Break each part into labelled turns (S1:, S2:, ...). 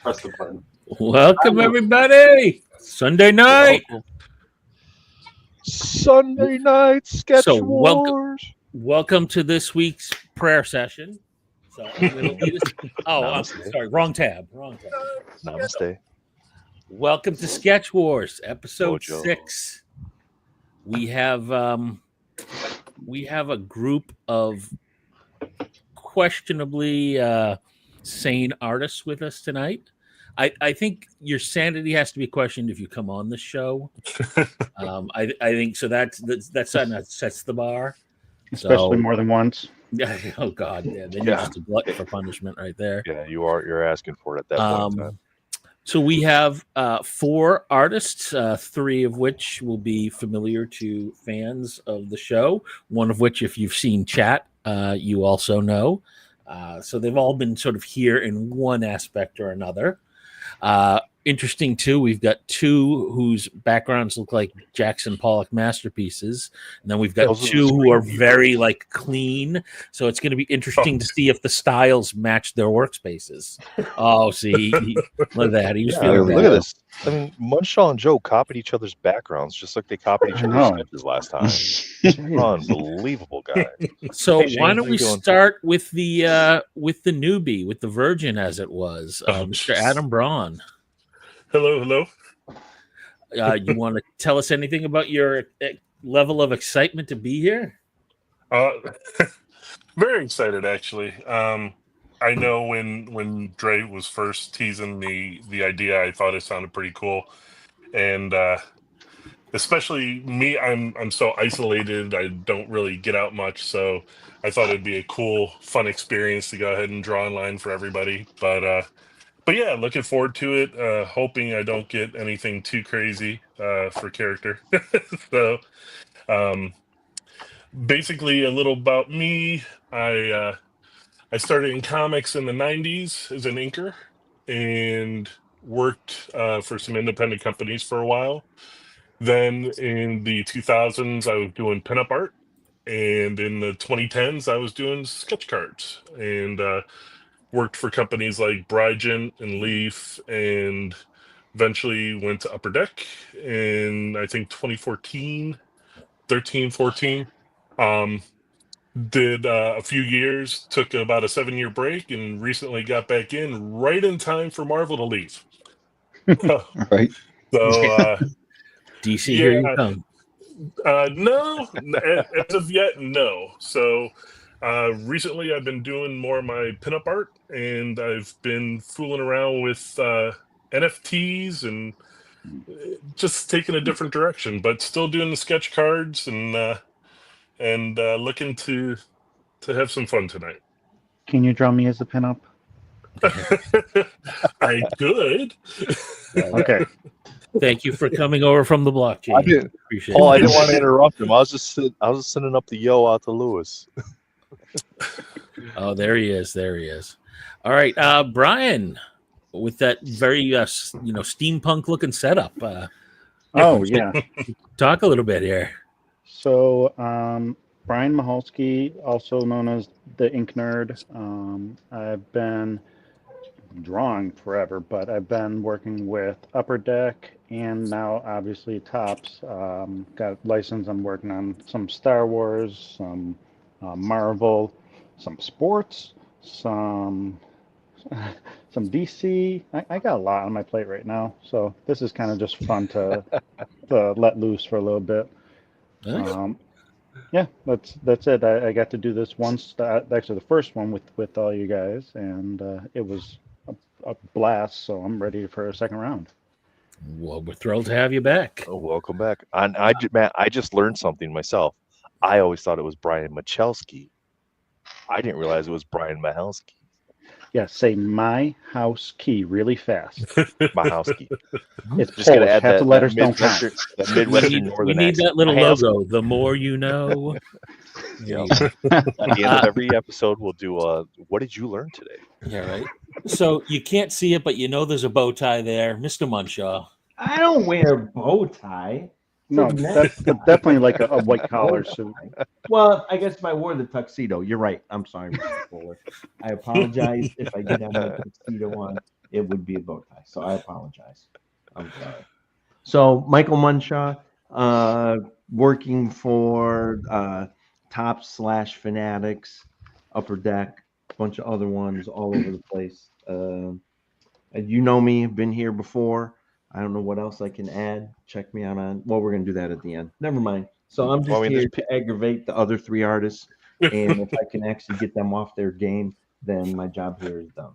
S1: Press the button.
S2: Welcome, everybody. Sunday night.
S3: Sunday night sketch wars.
S2: Welcome to this week's prayer session. So I'm going to lead us. Oh, I'm sorry. Wrong tab.
S3: Namaste.
S2: Welcome to Sketch Wars, episode 6. We have a group of questionably sane artists with us tonight. I think your sanity has to be questioned if you come on the show. I think so. That sets the bar,
S4: especially more than once.
S2: Oh God, yeah. Then you're just a glutton for punishment right there.
S3: Yeah, you are. You're asking for it at that point in time.
S2: So we have 4 artists, 3 of which will be familiar to fans of the show. One of which, if you've seen chat, you also know. So they've all been sort of here in one aspect or another. Interesting too, we've got 2 whose backgrounds look like Jackson Pollock masterpieces, and then we've got 2 who are very like clean. So it's going to be interesting to see if the styles match their workspaces. Oh, see, look at that. He was feeling
S3: look at this. I mean, Munshaw and Joe copied each other's backgrounds just like they copied each other's sketches last time. Unbelievable guy.
S2: So why don't we start with the newbie, with the virgin as it was, Mr. Adam Braun.
S1: Hello.
S2: You want to tell us anything about your level of excitement to be here?
S1: Very excited, actually. I know when Dre was first teasing the idea, I thought it sounded pretty cool, and especially me, I'm so isolated. I don't really get out much, so I thought it'd be a cool, fun experience to go ahead and draw in line for everybody. But yeah, looking forward to it. Hoping I don't get anything too crazy for character. So, basically, a little about me. I started in comics in the 90s as an inker and worked for some independent companies for a while. Then in the 2000s, I was doing pinup art. And in the 2010s, I was doing sketch cards. And worked for companies like Braun and Leaf, and eventually went to Upper Deck in, I think, 2014, 13, 14. Did a few years, took about a 7-year break, and recently got back in right in time for Marvel to leave.
S4: Right.
S1: So,
S2: DC, here you come.
S1: No, as of yet, no. So, recently I've been doing more of my pinup art, and I've been fooling around with NFTs and just taking a different direction, but still doing the sketch cards and looking to have some fun tonight.
S4: Can you draw me as a pinup?
S1: I could.
S4: Okay.
S2: Thank you for coming over from the blockchain.
S3: I didn't want to interrupt him. I was just sending up the yo out to Lewis.
S2: Oh, there he is. All right, Brian, with that very steampunk looking setup.
S4: Yeah.
S2: Talk a little bit here.
S4: So, Brian Machelski, also known as the Ink Nerd. I've been drawing forever, but I've been working with Upper Deck and now obviously Tops. Got license. I'm working on some Star Wars, some Marvel, some sports, some DC. I got a lot on my plate right now, so this is kind of just fun to let loose for a little bit.
S2: Nice.
S4: Yeah, that's it. I got to do this once, actually the first one with all you guys, and it was a blast. So I'm ready for a second round.
S2: Well, we're thrilled to have you back.
S3: Oh, welcome back. I just learned something myself. I always thought it was Brian Machelski. I didn't realize it was Brian Machelski.
S4: Yeah, say my house key really fast.
S3: Machelski.
S4: It's
S3: just gonna add
S4: half
S3: that,
S4: the letters don't
S3: Midwestern,
S4: count.
S3: that Midwestern Northern
S2: We need
S3: accent.
S2: that little logo. The more you know.
S3: Yep. At the end of every episode, we'll do what did you learn today?
S2: Yeah, right. So you can't see it, but you know there's a bow tie there, Mr. Munshaw.
S5: I don't wear a bow tie.
S4: No, that's definitely like a white collar suit.
S5: Well, I guess if I wore the tuxedo, you're right. I'm sorry, Mr. Fuller. I apologize if I did have my tuxedo on. it would be a bow tie. So I apologize. I'm sorry. So Michael Munshaw, working for Top/Fanatics, Upper Deck, a bunch of other ones all over the place. You know me, I've been here before. I don't know what else I can add. Check me out on. Well, we're gonna do that at the end. Never mind. So I'm just here to aggravate the other 3 artists, and if I can actually get them off their game, then my job here is done.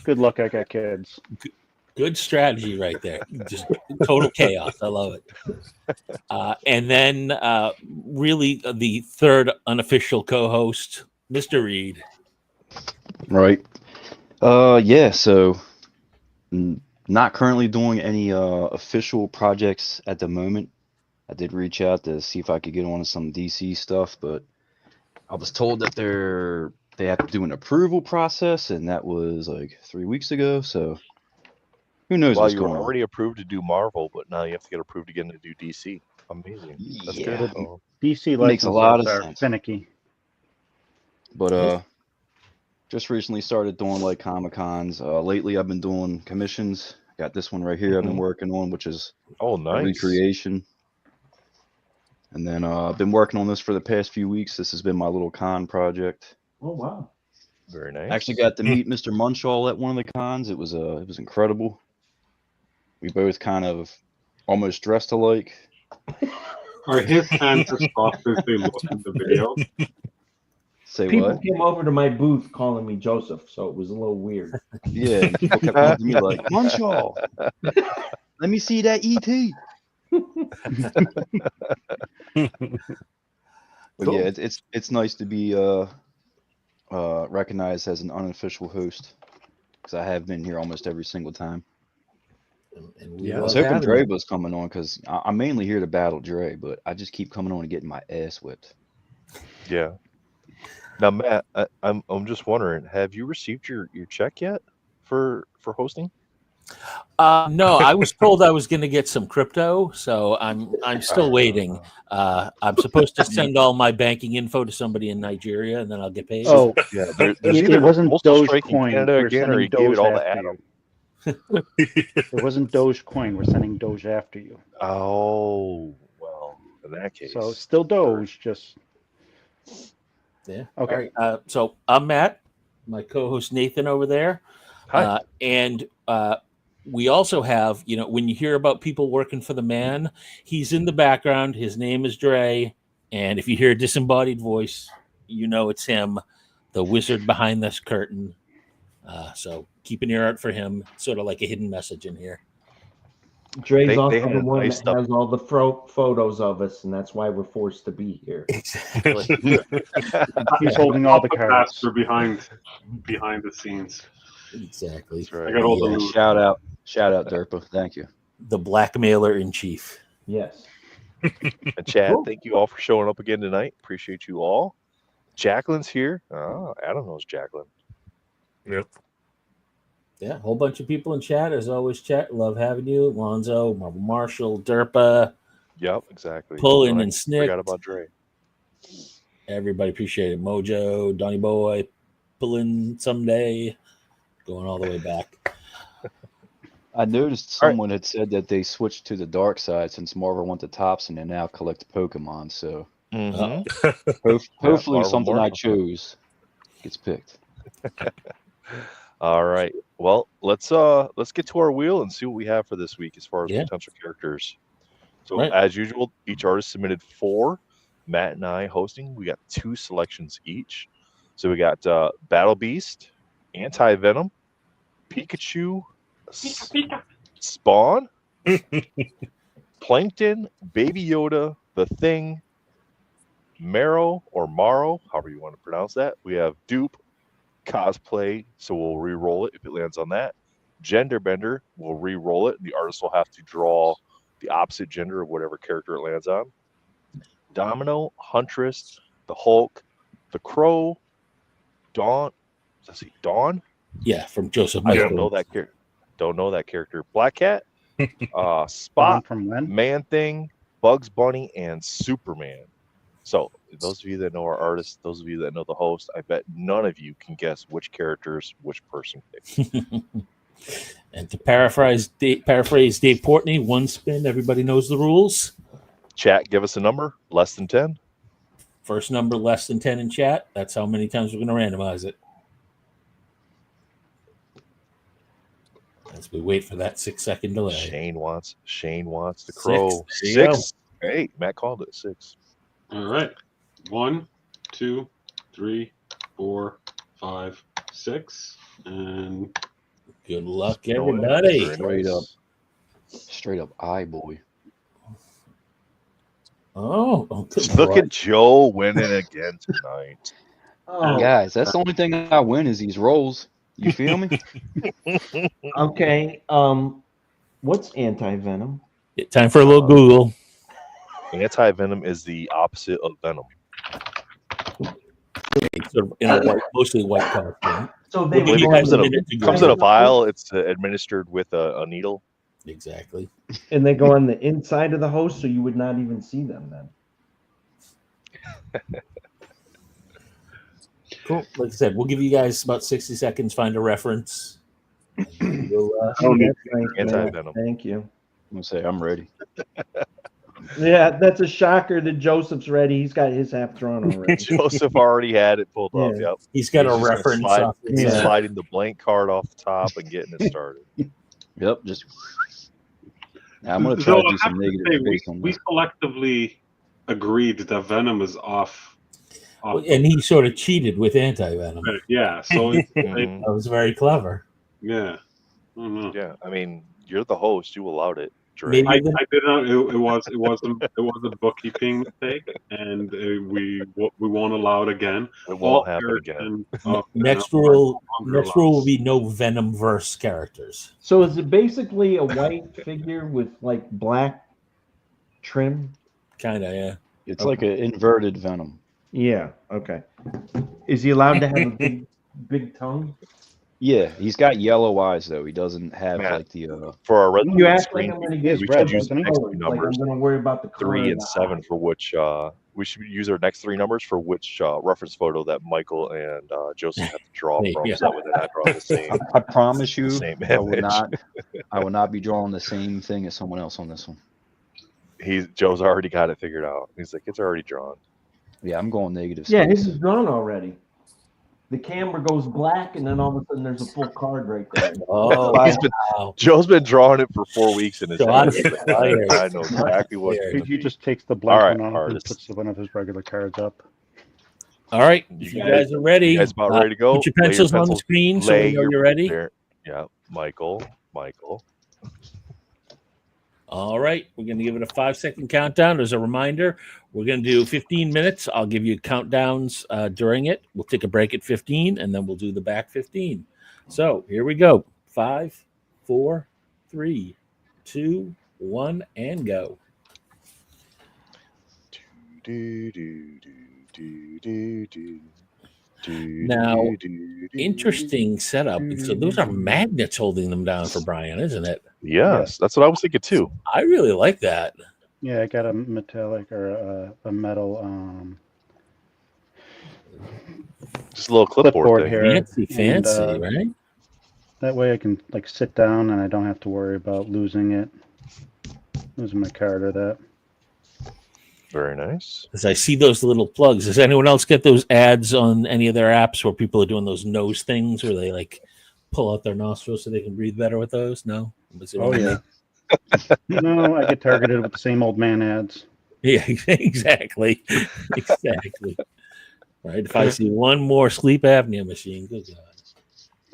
S4: Good luck, I got kids.
S2: Good strategy right there. Just total chaos. I love it. And then really the third unofficial co-host, Mr. Reed.
S6: Right. Yeah, so not currently doing any official projects at the moment. I did reach out to see if I could get on some DC stuff, but I was told that they have to do an approval process, and that was like 3 weeks ago, so who knows
S3: Well,
S6: what's
S3: you were
S6: going on.
S3: already approved to do Marvel, but now you have to get approved again to do DC. Amazing. That's
S6: Yeah.
S3: good. Oh.
S4: DC
S6: Makes a
S4: licenses
S6: lot of
S4: are
S6: sense.
S4: finicky.
S6: But just recently started doing like Comic-Cons. Lately I've been doing commissions. Got this one right here I've been working on, which is
S3: Oh,
S6: a
S3: nice.
S6: recreation. And then I've been working on this for the past few weeks. This has been my little con project.
S5: Oh wow!
S3: Very nice.
S6: I actually got to meet Mr. Munshaw at one of the cons. It was incredible. We both kind of almost dressed alike.
S7: Are his hands as soft as they look in the video?
S6: Say
S5: People
S6: what?
S5: came over to my booth calling me Joseph, so it was a little weird.
S6: Yeah, and people kept coming to me like, Munshaw, let me see that ET. But
S3: Cool.
S6: yeah, it's nice to be recognized as an unofficial host, because I have been here almost every single time.
S2: And we
S6: I was
S2: love
S6: hoping
S2: having
S6: Dre
S2: you.
S6: was coming on, because I'm mainly here to battle Dre, but I just keep coming on and getting my ass whipped.
S3: Yeah. Now, Matt, I'm just wondering, have you received your check yet for hosting?
S2: No, I was told I was going to get some crypto, so I'm still waiting. I'm supposed to send all my banking info to somebody in Nigeria, and then I'll get paid.
S4: Oh,
S3: Yeah, there's
S4: it
S3: either
S4: wasn't
S3: postal strike in
S4: Dogecoin.
S3: Canada
S4: We're
S3: again, or he
S4: sending
S3: gave it
S4: Doge
S3: all to
S4: after
S3: Adam.
S4: you. It wasn't Dogecoin. We're sending Doge after you.
S3: Oh, well, in that case.
S4: So still Doge, just
S2: Yeah.
S4: okay.
S2: All right. So I'm Matt, my co-host Nathan over there.
S3: Hi.
S2: And we also have, when you hear about people working for the man, he's in the background. His name is Dre. And if you hear a disembodied voice, you know it's him, the wizard behind this curtain. So keep an ear out for him, sort of like a hidden message in here.
S5: Dre's
S3: They
S5: also
S3: had
S5: the one
S3: nice
S5: that
S3: stuff.
S5: has all the photos of us, and that's why we're forced to be here.
S2: Exactly.
S4: He's holding all the
S7: The
S4: cards.
S7: master behind the scenes.
S2: Exactly.
S3: That's right.
S7: I got all the
S2: Yeah.
S7: loot.
S6: Shout out, Derpa. Thank you.
S2: The blackmailer in chief.
S5: Yes.
S3: And Chad,
S5: Cool.
S3: thank you all for showing up again tonight. Appreciate you all. Jacqueline's here. Oh, Adam knows Jacqueline.
S1: Yep.
S2: Yeah, a whole bunch of people in chat. As always, chat. Love having you. Lonzo, Marvel Marshall, Derpa,
S3: Yep, exactly.
S2: Pulling
S3: I
S2: and Snick.
S3: forgot about Dre.
S2: Everybody appreciate it. Mojo, Donny Boy, Pulling someday. Going all the way back.
S6: I noticed someone had said that they switched to the dark side since Marvel went to Tops and they now collect Pokemon. So hopefully
S3: Marvel
S6: something I
S3: Marshall.
S6: chose gets picked.
S3: All right. Well, let's get to our wheel and see what we have for this week as far as potential characters. So as usual, each artist submitted 4. Matt and I hosting. We got 2 selections each. So we got Battle Beast, Anti-Venom, Pikachu, Spawn, Plankton, Baby Yoda, The Thing, Marrow or Morrow, however you want to pronounce that. We have Dupe, Cosplay, so we'll re-roll it if it lands on that. Gender Bender, we'll re-roll it. The artist will have to draw the opposite gender of whatever character it lands on. Domino, Huntress, the Hulk, the Crow, Dawn. Let's see, Dawn.
S2: Yeah, from Joseph.
S3: I don't know that character. Don't know that character. Black Cat, Spot,
S4: from when?
S3: Man Thing, Bugs Bunny, and Superman. So those of you that know our artists, those of you that know the host, I bet none of you can guess which characters which person picked.
S2: And to paraphrase Dave Portney, one spin, everybody knows the rules.
S3: Chat, give us a number. Less than 10.
S2: First number less than 10 in chat. That's how many times we're going to randomize it. As we wait for that 6-second delay.
S3: Shane wants the crow.
S2: 6.
S3: Hey, Matt called it 6.
S7: All right. 1, 2, 3, 4, 5, 6. And
S2: good luck,
S3: No way.
S2: everybody.
S3: Very nice.
S6: Straight up eye boy.
S2: Oh, good
S3: Look
S2: boy.
S3: at Joe winning again tonight.
S5: Oh,
S6: Guys, that's the only thing I win is these rolls. You feel me?
S5: okay. What's anti-venom?
S2: Time for a little Google.
S3: Anti-venom is the opposite of venom.
S2: Sort of in a white, mostly white costume.
S5: So
S3: I
S5: they
S3: believe it
S2: You guys
S3: comes in
S2: a minute to
S3: comes in a
S2: Google.
S3: vial. It's administered with a needle.
S2: Exactly.
S5: and they go on the inside of the host, so you would not even see them then.
S2: Cool. Like I said, we'll give you guys about 60 seconds. Find a reference. We'll,
S5: Oh, that's nice, man.
S3: Anti-venom.
S5: Thank you.
S6: I'm gonna say I'm ready.
S5: Yeah, that's a shocker that Joseph's ready. He's got his half drawn already.
S3: Joseph already had it pulled up.
S5: Yeah.
S3: Yep.
S2: he's got
S3: He's
S2: a
S3: just gonna
S2: reference.
S3: slide-
S2: Off his,
S3: He's
S5: Yeah.
S3: sliding the blank card off the top and getting it started.
S6: Yep, just. Now, I'm gonna try to do some negative
S7: we
S6: based on that.
S7: collectively agreed that venom is off.
S2: and he sort of cheated with anti-venom.
S7: Yeah, so
S3: Mhm.
S2: That was very clever.
S7: yeah. I don't know.
S3: Yeah, I mean, you're the host. You allowed it. Dre.
S2: Maybe
S7: I did not. It was a bookkeeping mistake, and we won't allow it again.
S3: It won't happen again.
S2: next rule will be no Venom verse characters.
S5: So is it basically a white figure with like black trim?
S2: Kind of, yeah.
S6: It's like an inverted venom.
S5: Yeah. Okay. Is he allowed to have a big tongue?
S6: Yeah, he's got yellow eyes though. He doesn't have
S3: Matt.
S6: like the.
S3: For our red
S5: You act
S3: screen,
S5: like I'm going to
S4: He
S5: get
S4: is
S3: we
S4: red,
S3: should use the
S4: doesn't he?
S3: next
S5: colors.
S3: three
S5: Like I'm
S3: numbers,
S5: going to worry about the color
S3: 3
S5: of
S3: and
S5: the
S3: 7,
S5: eye.
S3: for which we should use our next 3 numbers for which reference photo that Michael and Joseph have to draw
S2: There
S3: from,
S2: you
S3: so that way they're not drawing the same.
S6: I promise you,
S3: Same
S6: I will
S3: image.
S6: not. I will not be drawing the same thing as someone else on this one.
S3: Joe's already got it figured out. He's like, it's already drawn.
S6: Yeah, I'm going negative.
S5: Yeah,
S6: space.
S5: his is drawn already. The camera goes black, and then all of a sudden there's a full card right there.
S2: Oh,
S3: He's been-
S2: wow.
S3: Joe's been drawing it for 4 weeks in his
S2: Shots
S3: head.
S2: fired.
S3: I know exactly what.
S2: Fired.
S4: He just takes the blank
S3: All right,
S4: one off and
S3: artists.
S4: puts one of his regular cards up.
S2: All right.
S3: You
S2: If you
S3: guys-
S2: guys are ready,
S3: You guys about ready to go?
S2: put your
S3: Lay
S2: pencils on the screen so
S3: lay
S2: we know
S3: your-
S2: you're ready.
S3: there. Yeah, Michael.
S2: All right. We're going to give it a 5-second countdown. As a reminder, we're going to do 15 minutes. I'll give you countdowns during it. We'll take a break at 15, and then we'll do the back 15. So here we go. 5, 4, 3, 2, 1, and go. Now, Interesting setup. So those are magnets holding them down for Brian, isn't it?
S3: Yes, that's what I was thinking too.
S2: I really like that.
S4: Yeah, I got a metallic or a metal
S3: Just a little clipboard thing.
S4: here.
S2: Fancy,
S4: And,
S2: right?
S4: That way I can like sit down and I don't have to worry about losing my card or that.
S3: Very nice.
S2: As I see those little plugs, does anyone else get those ads on any of their apps where people are doing those nose things where they like pull out their nostrils so they can breathe better with those? No?
S4: Oh yeah. No, I get targeted with the same old man ads.
S2: Yeah, exactly. Exactly. Right. If I see one more sleep apnea machine, good God.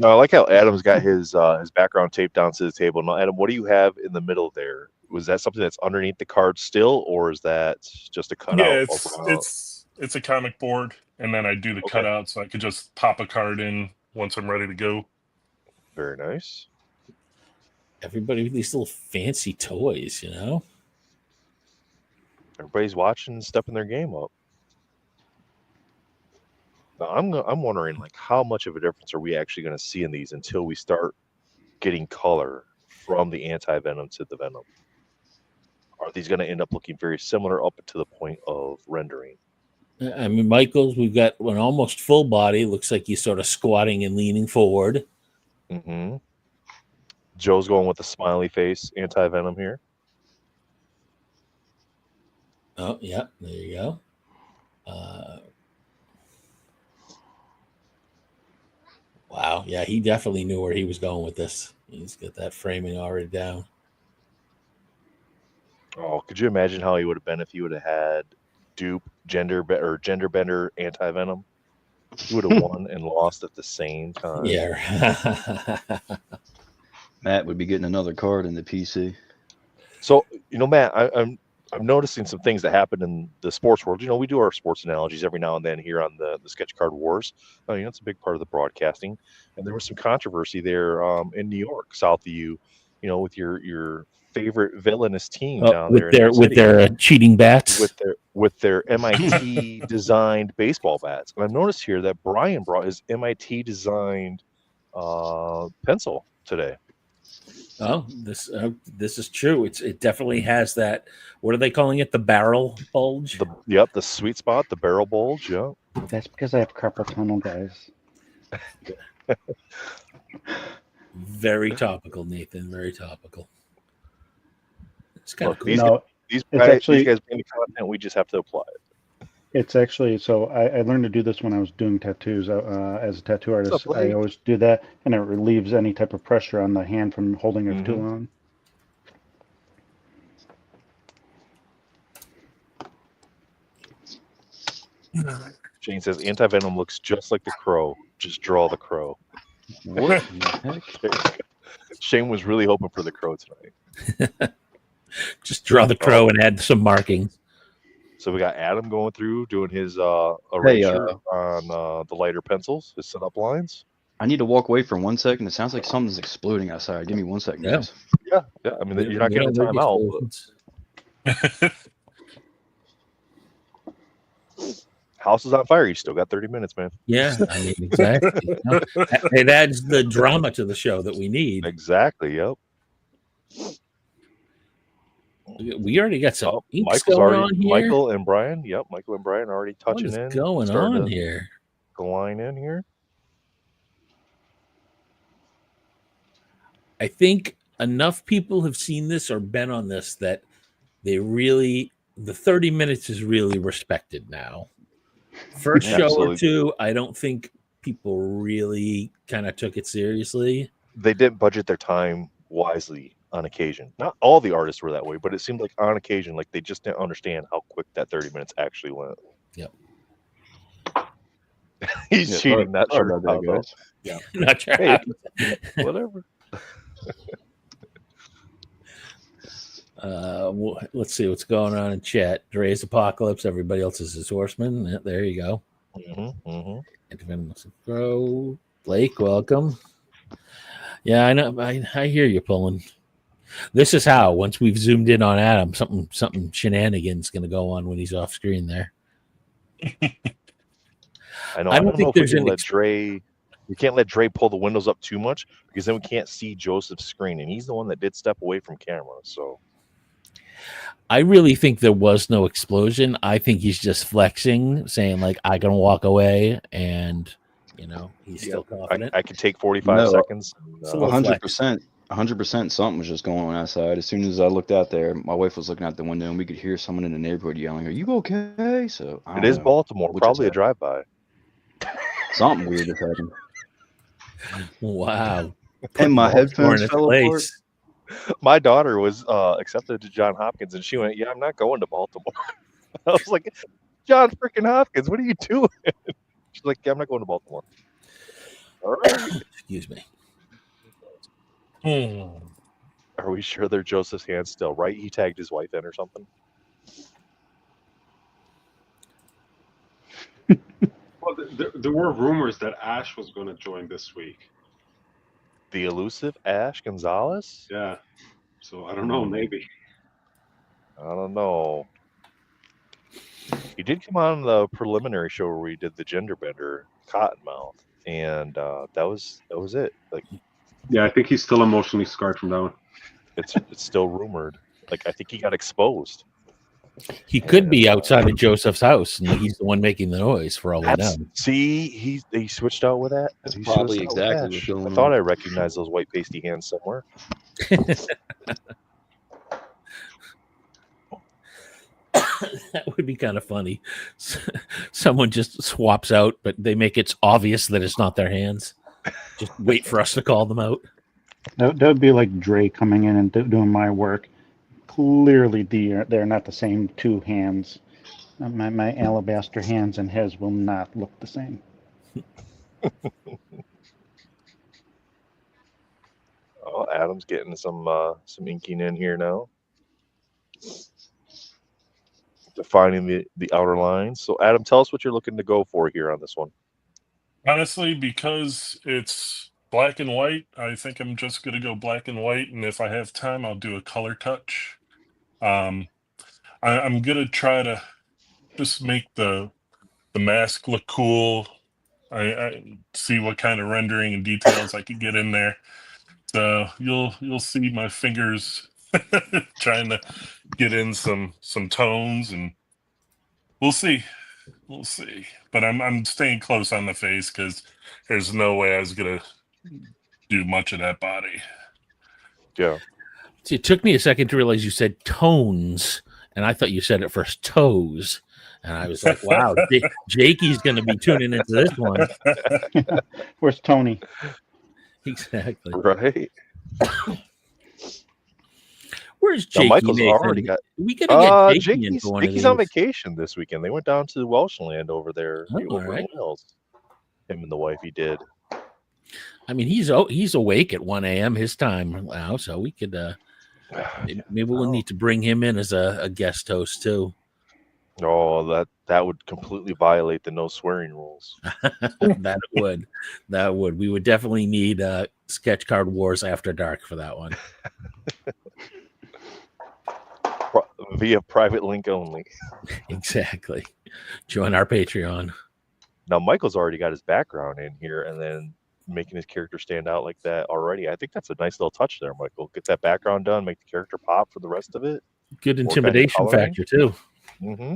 S3: No, I like how Adam's got his background taped down to the table. Now, Adam, what do you have in the middle there? Was that something that's underneath the card still, or is that just a cutout?
S1: Yeah, it's a comic board, and then I do the cutout so I could just pop a card in once I'm ready to go.
S3: Very nice.
S2: Everybody with these little fancy toys, you know?
S3: Everybody's watching and stepping their game up. Now, I'm wondering, like, how much of a difference are we actually going to see in these until we start getting color from the anti-venom to the venom? Are these going to end up looking very similar up to the point of rendering?
S2: I mean, Michael's, we've got an almost full body. Looks like he's sort of squatting and leaning forward.
S3: Mm-hmm. Joe's going with the smiley face anti-venom here.
S2: Oh, yeah, there you go. Wow, yeah, he definitely knew where he was going with this. He's got that framing already down.
S3: Oh, could you imagine how he would have been if he would have had dupe gender bender anti-venom? He would have won and lost at the same time.
S2: Yeah.
S6: Matt would be getting another card in the PC.
S3: So, Matt, I'm noticing some things that happen in the sports world. We do our sports analogies every now and then here on the Sketch Card Wars. It's a big part of the broadcasting. And there was some controversy there in New York, south of you, with your favorite villainous team down there
S2: with their cheating bats,
S3: with their MIT designed baseball bats. And I've noticed here that Brian brought his MIT designed pencil today.
S2: Oh, this is true. It definitely has that. What are they calling it? The barrel bulge.
S3: The sweet spot, the barrel bulge. Yeah.
S4: That's because I have carpal tunnel, guys.
S2: Very topical, Nathan. Very topical. It's kind of cool.
S3: These guys bring the content. We just have to apply it.
S4: It's actually, so I learned to do this when I was doing tattoos as a tattoo artist. I always do that, and it relieves any type of pressure on the hand from holding it too long.
S3: Shane says anti-venom looks just like the crow. Just draw the crow.
S6: What the heck?
S3: Shane was really hoping for the crow tonight.
S2: Just draw the crow and add some markings.
S3: So we got Adam going through doing his erasure on the lighter pencils, his setup lines.
S6: I need to walk away for 1 second. It sounds like something's exploding outside. Give me 1 second, guys.
S3: Yeah. I mean, you're not getting a timeout. House is on fire. You still got 30 minutes, man.
S2: Yeah, I mean, exactly. It adds the drama to the show that we need.
S3: Exactly. Yep.
S2: We already got some inks going on here.
S3: Michael and Brian. Yep, Michael and Brian already touching in.
S2: What's going on here?
S3: The line in here.
S2: I think enough people have seen this or been on this that the 30 minutes is really respected now. First show or two, I don't think people really kind of took it seriously.
S3: They didn't budget their time wisely on occasion. Not all the artists were that way, but it seemed like on occasion, like they just didn't understand how quick that 30 minutes actually went.
S2: Yep.
S3: He's cheating. Not sure
S6: about that, guys.
S2: Yeah. Not sure.
S3: Hey, whatever.
S2: Let's see what's going on in chat. Dre's Apocalypse. Everybody else is his horseman. Yeah, there you go. Blake, welcome. Yeah, I know. I hear you pulling. This is how once we've zoomed in on Adam, something shenanigans going to go on when he's off screen there.
S3: I know. I don't think there's we can't let Dre pull the windows up too much because then we can't see Joseph's screen, and he's the one that did step away from camera. So
S2: I really think there was no explosion. I think he's just flexing, saying like, "I can walk away," and he's still confident.
S3: I could take 45 seconds.
S6: 100%. 100% something was just going on outside. As soon as I looked out there, my wife was looking out the window, and we could hear someone in the neighborhood yelling, "Are you okay?" So
S3: it is Baltimore, probably a drive-by.
S6: Something weird just happened.
S2: Wow!
S6: And my headphones fell apart.
S3: My daughter was accepted to Johns Hopkins, and she went, "Yeah, I'm not going to Baltimore." I was like, "Johns freaking Hopkins, what are you doing?" She's like, "Yeah, I'm not going to Baltimore." All right.
S2: Excuse me.
S3: Are we sure they're Joseph's hands still? Right? He tagged his wife in or something.
S7: Well, there were rumors that Ash was going to join this week.
S3: The elusive Ash Gonzalez?
S7: Yeah. So I don't know, maybe.
S3: I don't know. He did come on the preliminary show where we did the gender bender Cottonmouth, and that was it. Like,
S7: yeah, I think he's still emotionally scarred from that one.
S3: It's still rumored. Like, I think he got exposed.
S2: He could be outside of Joseph's house, and he's the one making the noise for all we know.
S3: See, he switched out with that.
S6: That's
S3: He
S6: probably
S3: switched out with
S6: exactly
S3: that.
S6: what's going
S3: I
S6: on.
S3: thought I recognized those white pasty hands somewhere.
S2: That would be kind of funny. Someone just swaps out, but they make it obvious that it's not their hands. Just wait for us to call them out.
S4: That would be like Dre coming in and doing my work. Clearly, they're not the same two hands. My alabaster hands and his will not look the same.
S3: Oh, Adam's getting some inking in here now. Defining the outer lines. So, Adam, tell us what you're looking to go for here on this one.
S1: Honestly, because it's black and white, I think I'm just going to go black and white. And if I have time, I'll do a color touch. I'm going to try to just make the mask look cool. I see what kind of rendering and details I could get in there. So you'll see my fingers trying to get in some tones, and we'll see. But I'm staying close on the face because there's no way I was gonna do much of that body.
S3: Yeah.
S2: See, it took me a second to realize you said tones, and I thought you said it first toes. And I was like, wow, Jakey's going to be tuning into this one.
S4: Where's Tony?
S2: Exactly.
S3: Right.
S2: Where's
S3: Now,
S2: Jakey?
S3: Michael's
S2: Nathan?
S3: already got.
S2: We got to get Jakey
S3: Jakey's,
S2: into one of
S3: Jakey's on
S2: these.
S3: vacation this weekend. They went down to Welsh land over there.
S2: Oh,
S3: over
S2: all right.
S3: in Wales. Him and the wife, he did.
S2: I mean, he's awake at 1 a.m. his time now, so we could maybe we'll need to bring him in as a guest host too.
S3: Oh, that would completely violate the no swearing rules.
S2: That would. We would definitely need SketchCardWars After Dark for that one.
S3: Via private link only.
S2: Exactly. Join our Patreon.
S3: Now, Michael's already got his background in here, and then making his character stand out like that already. I think that's a nice little touch there, Michael. Get that background done, make the character pop for the rest of it.
S2: Good intimidation factor too.
S3: Mm-hmm.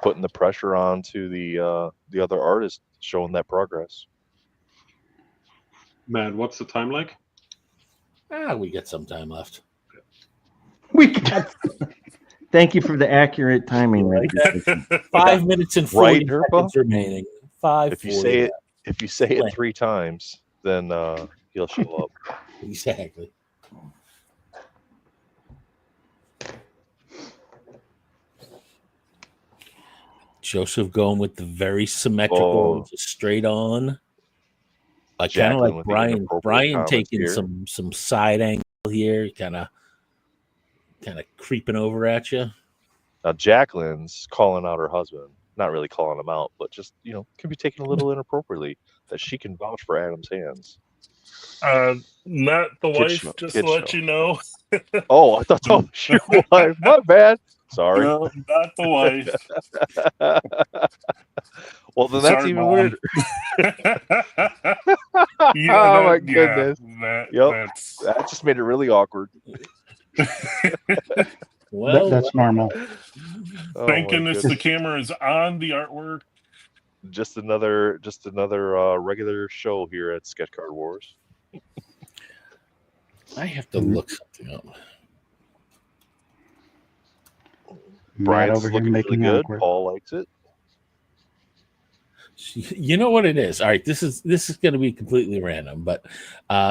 S3: Putting the pressure on to the other artist, showing that progress.
S7: Matt, what's the time like?
S2: We got some time left.
S5: We got. Thank you for the accurate timing. Right?
S2: 5 minutes and 40
S3: Right,
S2: seconds remaining.
S3: If you say it 3 times, then he'll show up.
S2: Exactly. Joseph going with the very symmetrical, just straight on. Kind of like Brian. Brian taking
S3: here.
S2: some side angle here, kind of creeping over at you.
S3: Now Jacqueline's calling out her husband. Not really calling him out, but just can be taken a little inappropriately. That she can vouch for Adam's hands.
S1: Not the wife,
S3: show,
S1: just to let you know.
S3: Oh, I thought that was your wife. My bad. Sorry.
S1: No, not the wife.
S3: Well, then
S1: Sorry,
S3: that's even
S1: Mom.
S3: weirder.
S1: Yeah,
S3: my goodness.
S1: That
S3: just made it really awkward.
S2: Well,
S4: that's normal.
S1: Thank goodness the camera is on the artwork.
S3: Just another regular show here at SketchCardWars.
S2: I have to look something up.
S3: Brian's
S4: over here
S3: looking
S4: making
S3: really good.
S4: awkward.
S3: Paul likes it.
S2: You know what it is? All right, this is going to be completely random, but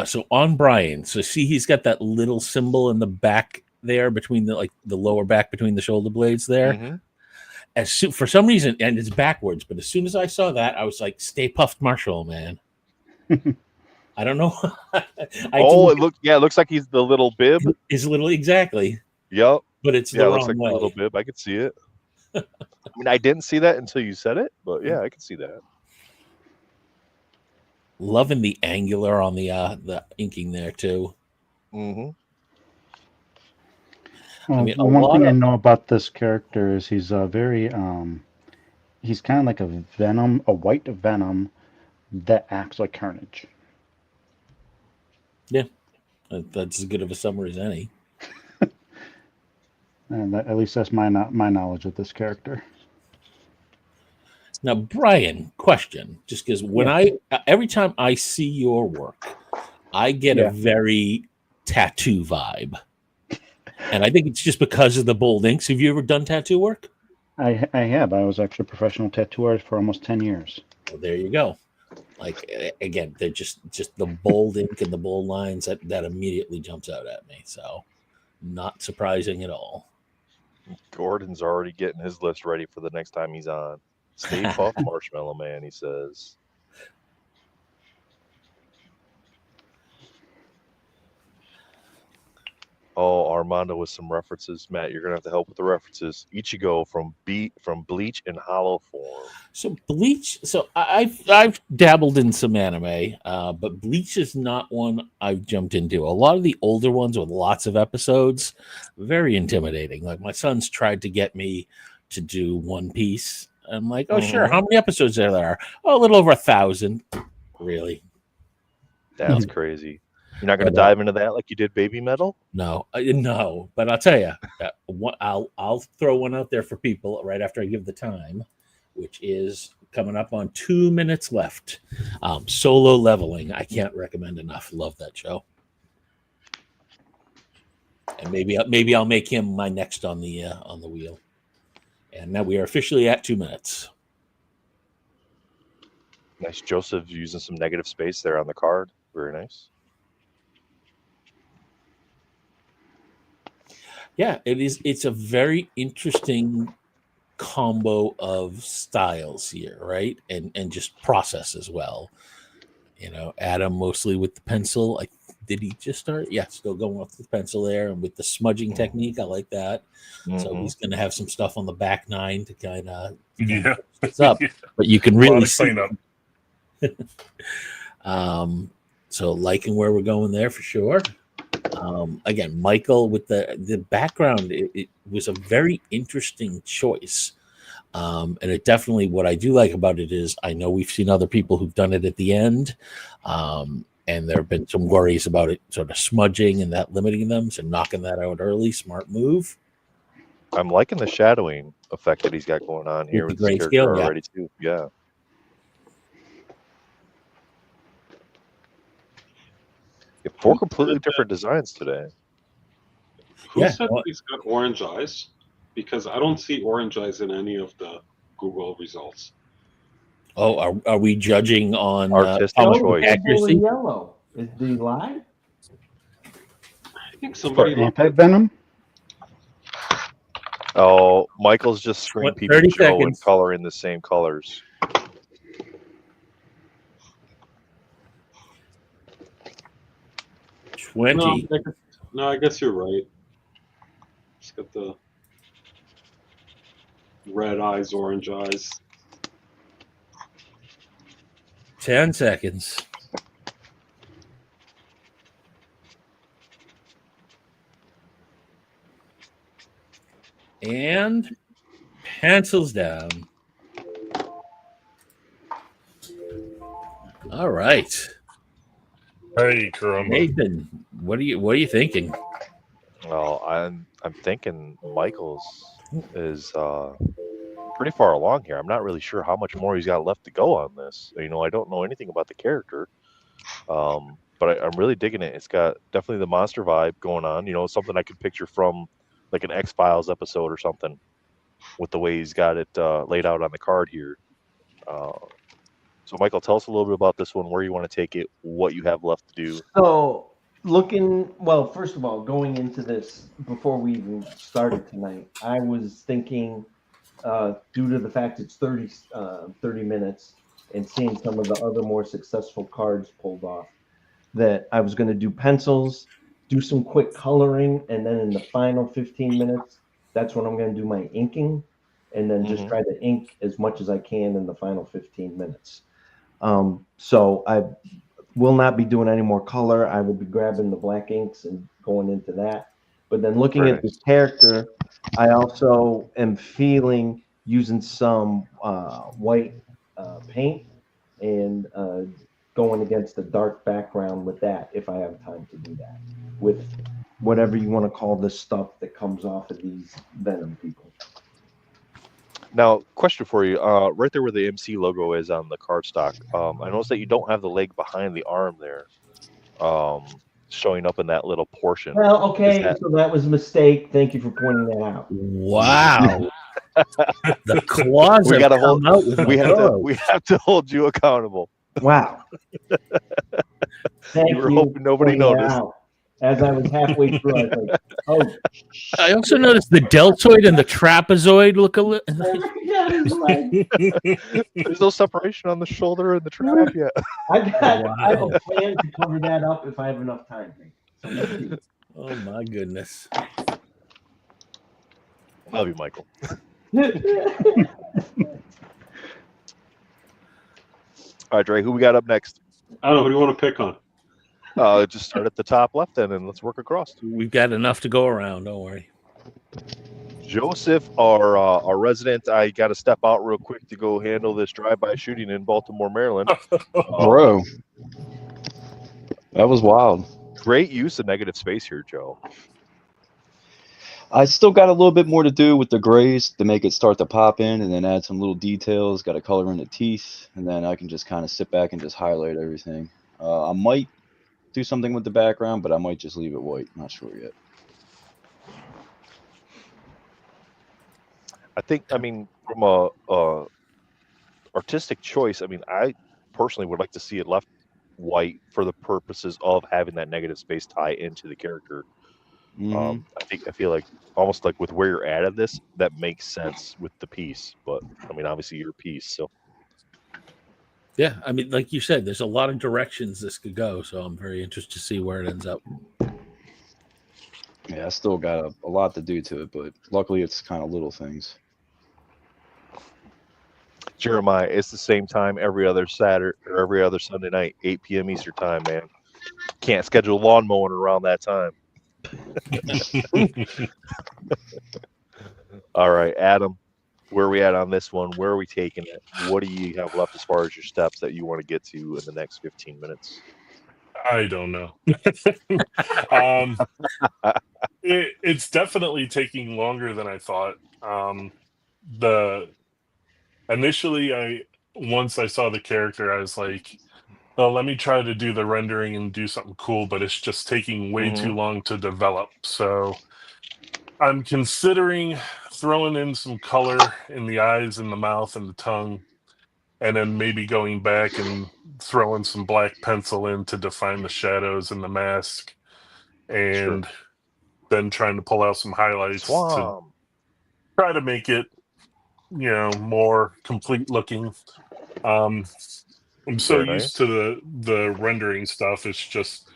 S2: so on Brian, so see he's got that little symbol in the back there between the lower back between the shoulder blades there. Mm-hmm. For some reason, and it's backwards, but as soon as I saw that, I was like, "Stay puffed, Marshall, man." I don't know.
S3: It looks like he's the little bib.
S2: Is little exactly.
S3: Yep.
S2: But it's the
S3: it
S2: wrong
S3: looks like
S2: way.
S3: a little bib. I could see it. I mean, I didn't see that until you said it, but yeah, I can see that.
S2: Loving the angular on the inking there too.
S3: Mm-hmm.
S4: Well,
S2: I mean,
S4: one thing I know about this character is he's very he's kind of like a white venom that acts like Carnage.
S2: Yeah, that's as good of a summary as any.
S4: And at least that's my knowledge of this character.
S2: Now, Brian, question, just because every time I see your work, I get a very tattoo vibe. And I think it's just because of the bold inks. Have you ever done tattoo work?
S4: I have. I was actually a professional tattoo artist for almost 10 years.
S2: Well, there you go. Like, again, they're just the bold ink and the bold lines that immediately jumps out at me. So not surprising at all.
S3: Gordon's already getting his list ready for the next time he's on. Stay puft, Marshmallow Man, he says. Oh, Armando with some references. Matt, you're gonna have to help with the references. Ichigo from Bleach in hollow form.
S2: So Bleach. So I've dabbled in some anime, but Bleach is not one I've jumped into. A lot of the older ones with lots of episodes, very intimidating. Like my son's tried to get me to do One Piece. I'm like, oh sure. How many episodes are there? Oh, a little over 1,000. Really?
S3: That's crazy. You're not going to dive into that like you did Baby Metal?
S2: No. But I'll tell you, I'll throw one out there for people right after I give the time, which is coming up on 2 minutes left. Solo Leveling. I can't recommend enough. Love that show. And maybe I'll make him my next on the wheel. And now we are officially at 2 minutes.
S3: Nice. Joseph using some negative space there on the card. Very nice.
S2: Yeah, it is. It's a very interesting combo of styles here, right? And just process as well. You know, Adam mostly with the pencil. Did he just start? Yeah, still going with the pencil there, and with the smudging technique. I like that. So he's going to have some stuff on the back nine to kind of fix up. But you can really see. So liking where we're going there for sure. Again, Michael with the background, it was a very interesting choice. And it definitely, what I do like about it is I know we've seen other people who've done it at the end. And there have been some worries about it sort of smudging and that limiting them. So knocking that out early, smart move.
S3: I'm liking the shadowing effect that he's got going on here with this character already too. Yeah. Four completely different designs today.
S7: Who said he's got orange eyes? Because I don't see orange eyes in any of the Google results.
S2: Oh, are we judging on
S3: artistic choice?
S5: Accuracy? Yellow. Did he lie?
S7: I think somebody
S4: anti-venom.
S3: Oh, Michael's just screen peeping Joe and coloring the same colors.
S7: No, I guess you're right. It's got the red eyes, orange eyes.
S2: 10 seconds. And pencils down. All right.
S1: Hey, caramba.
S2: Nathan, what are you thinking?
S3: Well, I'm thinking Michael's is pretty far along here. I'm not really sure how much more he's got left to go on this. You know, I don't know anything about the character, but I'm really digging it. It's got definitely the monster vibe going on. You know, something I could picture from like an X-Files episode or something, with the way he's got it laid out on the card here. So, Michael, tell us a little bit about this one, where you want to take it, what you have left to do.
S5: So, first of all, going into this, before we even started tonight, I was thinking, due to the fact it's 30 minutes and seeing some of the other more successful cards pulled off, that I was going to do pencils, do some quick coloring, and then in the final 15 minutes, that's when I'm going to do my inking, and then just try to ink as much as I can in the final 15 minutes. So I will not be doing any more color. I will be grabbing the black inks and going into that. But then looking at this character, I also am feeling using some white paint and going against a dark background with that, if I have time to do that, with whatever you want to call this stuff that comes off of these Venom people.
S3: Now, question for you. Right there where the MC logo is on the cardstock, I noticed that you don't have the leg behind the arm there, showing up in that little portion.
S5: Well, okay, so that was a mistake. Thank you for pointing that out.
S2: Wow. The claws
S3: We
S2: have
S3: gotta
S2: come
S3: hold.
S2: out with
S3: We
S2: my
S3: have to.
S2: pillow.
S3: We have to hold you accountable.
S5: Wow. Thank
S3: You were hoping nobody
S5: for pointing that
S3: noticed.
S5: out. As I was halfway through, I was like, oh,
S2: I also noticed the deltoid and the trapezoid look a little.
S5: yeah, his leg.
S3: There's no separation on the shoulder and the trap yet.
S5: I have
S2: Wow.
S5: a plan to cover that up if I have enough time. So we'll see.
S2: Oh my goodness.
S3: Love you, Michael. All right, Dre, who we got up next?
S7: I don't know. Who do you want to pick on?
S3: Just start at the top left then, and let's work across.
S2: We've got enough to go around. Don't worry.
S3: Joseph, our resident, I got to step out real quick to go handle this drive-by shooting in Baltimore, Maryland.
S6: Bro, that was wild.
S3: Great use of negative space here, Joe.
S6: I still got a little bit more to do with the grays to make it start to pop in, and then add some little details. Got to color in the teeth, and then I can just kind of sit back and just highlight everything. I might do something with the background, but I might just leave it white. Not sure yet.
S3: I mean, from a artistic choice, I mean, I personally would like to see it left white for the purposes of having that negative space tie into the character. I feel like almost like with where you're at this, that makes sense with the piece. But I mean, obviously your piece. So
S2: Yeah, I mean, like you said, there's a lot of directions this could go, so I'm very interested to see where it ends up.
S6: Yeah, I still got a lot to do to it, but luckily it's kind of little things.
S3: Jeremiah, it's the same time every other Saturday or every other Sunday night, 8 p.m. Eastern time, man. Can't schedule lawn mowing around that time. All right, Adam, where are we at on this one? Where are we taking it? What do you have left as far as your steps that you want to get to in the next 15 minutes?
S1: I don't know. It's definitely taking longer than I thought. Initially, once I saw the character, I was like, "Oh, let me try to do the rendering and do something cool," but it's just taking way too long to develop. So I'm considering throwing in some color in the eyes and the mouth and the tongue, and then maybe going back and throwing some black pencil in to define the shadows and the mask, and then trying to pull out some highlights to try to make it, more complete looking. I'm so used to the rendering stuff. It's just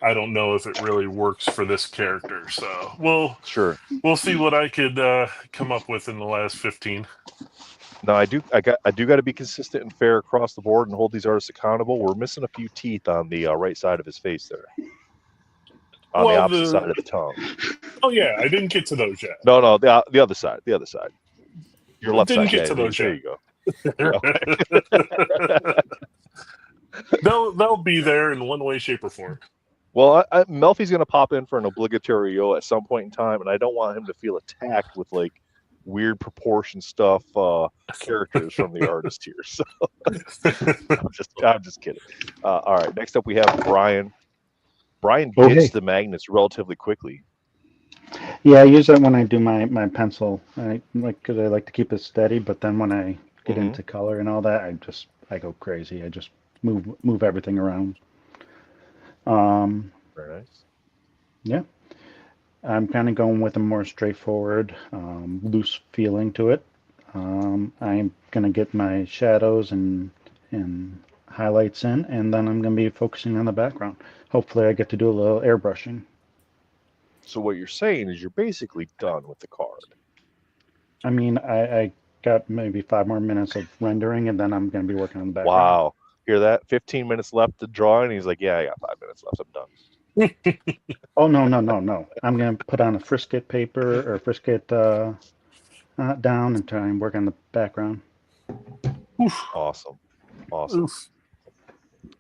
S1: I don't know if it really works for this character. So we'll see what I could come up with in the last 15.
S3: No, I do got to be consistent and fair across the board and hold these artists accountable. We're missing a few teeth on the right side of his face there. On the opposite side of the tongue.
S1: Oh yeah, I didn't get to those yet.
S3: No, the other side. The other side. Your left
S1: didn't
S3: side.
S1: Get to those
S3: there
S1: yet.
S3: You
S1: go. They'll be there in one way, shape, or form.
S3: Well, Melfi's going to pop in for an obligatory yo at some point in time, and I don't want him to feel attacked with like weird proportion stuff characters from the artist here. So I'm just kidding. All right, next up we have Brian. Brian gets the magnets relatively quickly.
S4: Yeah, I use that when I do my pencil. Because I like to keep it steady, but then when I get into color and all that, I go crazy. I just move everything around.
S3: Very nice.
S4: Yeah. I'm kind of going with a more straightforward, loose feeling to it. I'm going to get my shadows and highlights in, and then I'm going to be focusing on the background. Hopefully I get to do a little airbrushing.
S3: So what you're saying is you're basically done with the card.
S4: I mean, I got maybe 5 more minutes of rendering, and then I'm going to be working on the background.
S3: Wow. Hear that? 15 minutes left to draw, and he's like, yeah, I got 5 minutes left. I'm done.
S4: Oh, no. I'm going to put on a Frisket paper or Frisket down and try and work on the background.
S3: Oof. Awesome. Oof.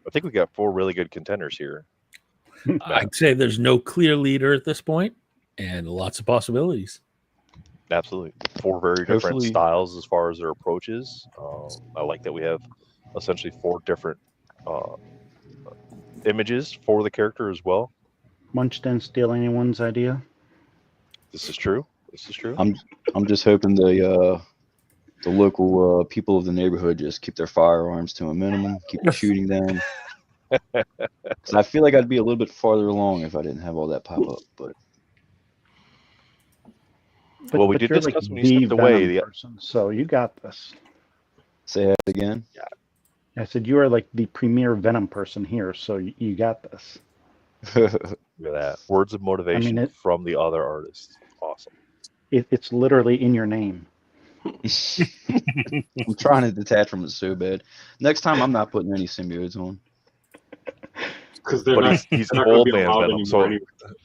S3: I think we got 4 really good contenders here.
S2: I'd say there's no clear leader at this point. and lots of possibilities.
S3: Absolutely. 4 very different
S6: Hopefully-
S3: styles as far as their approaches. I like that we have essentially 4 different images for the character as well.
S4: Munch didn't steal anyone's idea.
S3: This is true. This is true.
S6: I'm just hoping the local people of the neighborhood just keep their firearms to a minimum, keep shooting them. Because I feel like I'd be a little bit farther along if I didn't have all that pop up. But
S3: Well, we did
S4: you're
S3: discuss when you
S4: the
S3: stepped away,
S4: Venom
S3: the-
S4: person, so you got this.
S6: say that again.
S4: I said you are like the premier Venom person here, so you got this.
S3: Look at that. Words of motivation
S4: it-
S3: from the other artists. Awesome.
S4: It's literally in your name.
S6: I'm trying to detach from it so bad. Next time, I'm not putting any symbiotes on.
S7: Because they're
S3: But
S7: not,
S3: he's
S7: they're not
S3: an
S7: gonna
S3: old
S7: be
S3: man
S7: allowed
S3: Venom.
S7: anymore
S3: So,
S7: anyway.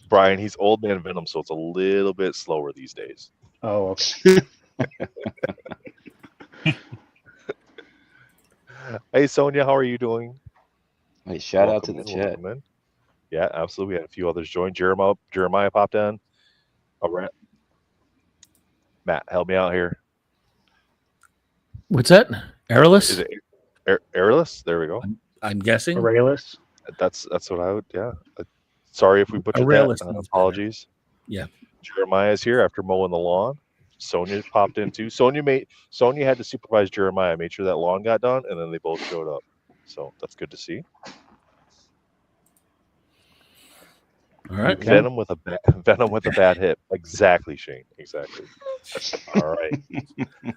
S3: Brian, he's old man Venom, so it's a little bit slower these days.
S4: Oh, okay.
S3: Hey, Sonia, how are you doing?
S6: Hey, shout out to
S3: Welcome
S6: the
S3: in,
S6: chat.
S3: welcome in. Yeah, absolutely. We had a few others join. Jeremiah popped in. All right. Matt, help me out here.
S2: What's that? Airless?
S3: Is it Airless? There we go.
S2: I'm guessing.
S4: Aurelius.
S3: That's what I would. Yeah. Sorry if we butchered
S2: Aurelius
S3: that.
S2: sounds better.
S3: Apologies.
S2: Yeah.
S3: Jeremiah's here after mowing the lawn. Sonia popped in too. Sonia had to supervise Jeremiah, made sure that lawn got done, and then they both showed up. So that's good to see.
S2: All right.
S4: Okay.
S3: Venom with a bad hip. Exactly, Shane. Exactly. All right.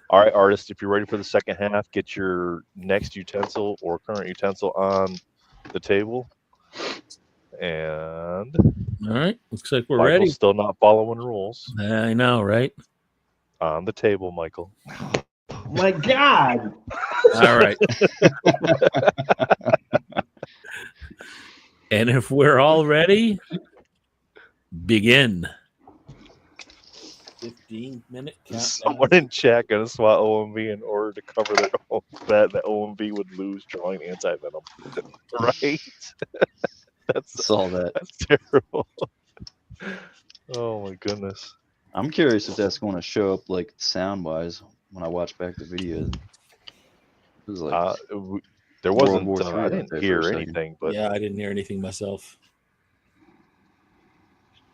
S3: All right, artists, if you're ready for the second half, get your next utensil or current utensil on the table. And
S2: All right. Looks like we're
S3: Michael's
S2: ready.
S3: still not following rules.
S2: I know, right?
S3: On the table, Michael.
S5: My God.
S2: All right. And if we're all ready, begin. 15-minute countdown.
S3: Someone in chat gonna swat OMV in order to cover their own bet that OMV would lose drawing anti-venom. Right? That's
S6: Saw that.
S3: terrible. Oh my goodness.
S6: I'm curious if that's going to show up like sound wise when I watch back the video. It was like
S3: There
S6: World
S3: wasn't.
S6: War III
S3: I
S6: out
S3: didn't
S6: there for
S3: hear
S6: a second.
S3: anything, but
S2: Yeah, I didn't hear anything myself.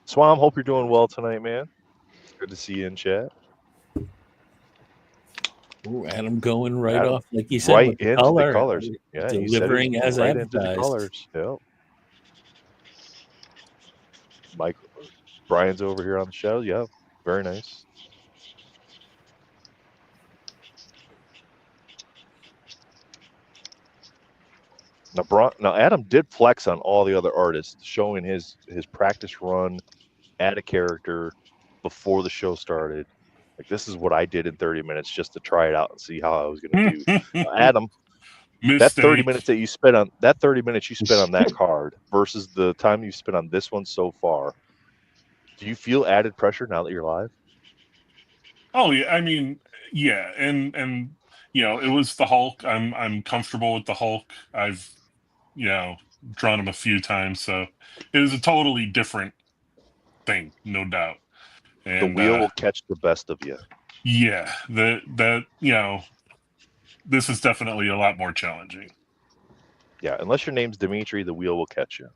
S3: Swam, hope you're doing well tonight, man. Good to see you in chat.
S2: Ooh, Adam going right
S3: Adam,
S2: off, like you said,
S3: right
S2: with the
S3: into
S2: color.
S3: the colors. Yeah, he said he
S2: delivering
S3: was
S2: as
S3: right into the
S2: advertised.
S3: colors. Yep. Mike, Brian's over here on the show. Yeah, very nice. Now Adam did flex on all the other artists, showing his practice run at a character before the show started. Like, this is what I did in 30 minutes just to try it out and see how I was going to do. Adam, that 30 minutes that you spent on that card versus the time you spent on this one so far, do you feel added pressure now that you're live?
S1: Oh yeah, I mean, yeah, and you know, it was the Hulk. I'm comfortable with the Hulk. I've drawn him a few times, so it was a totally different thing, no doubt. And
S3: the wheel will catch the best of you.
S1: Yeah, that this is definitely a lot more challenging.
S3: Yeah, unless your name's Dimitri, the wheel will catch you.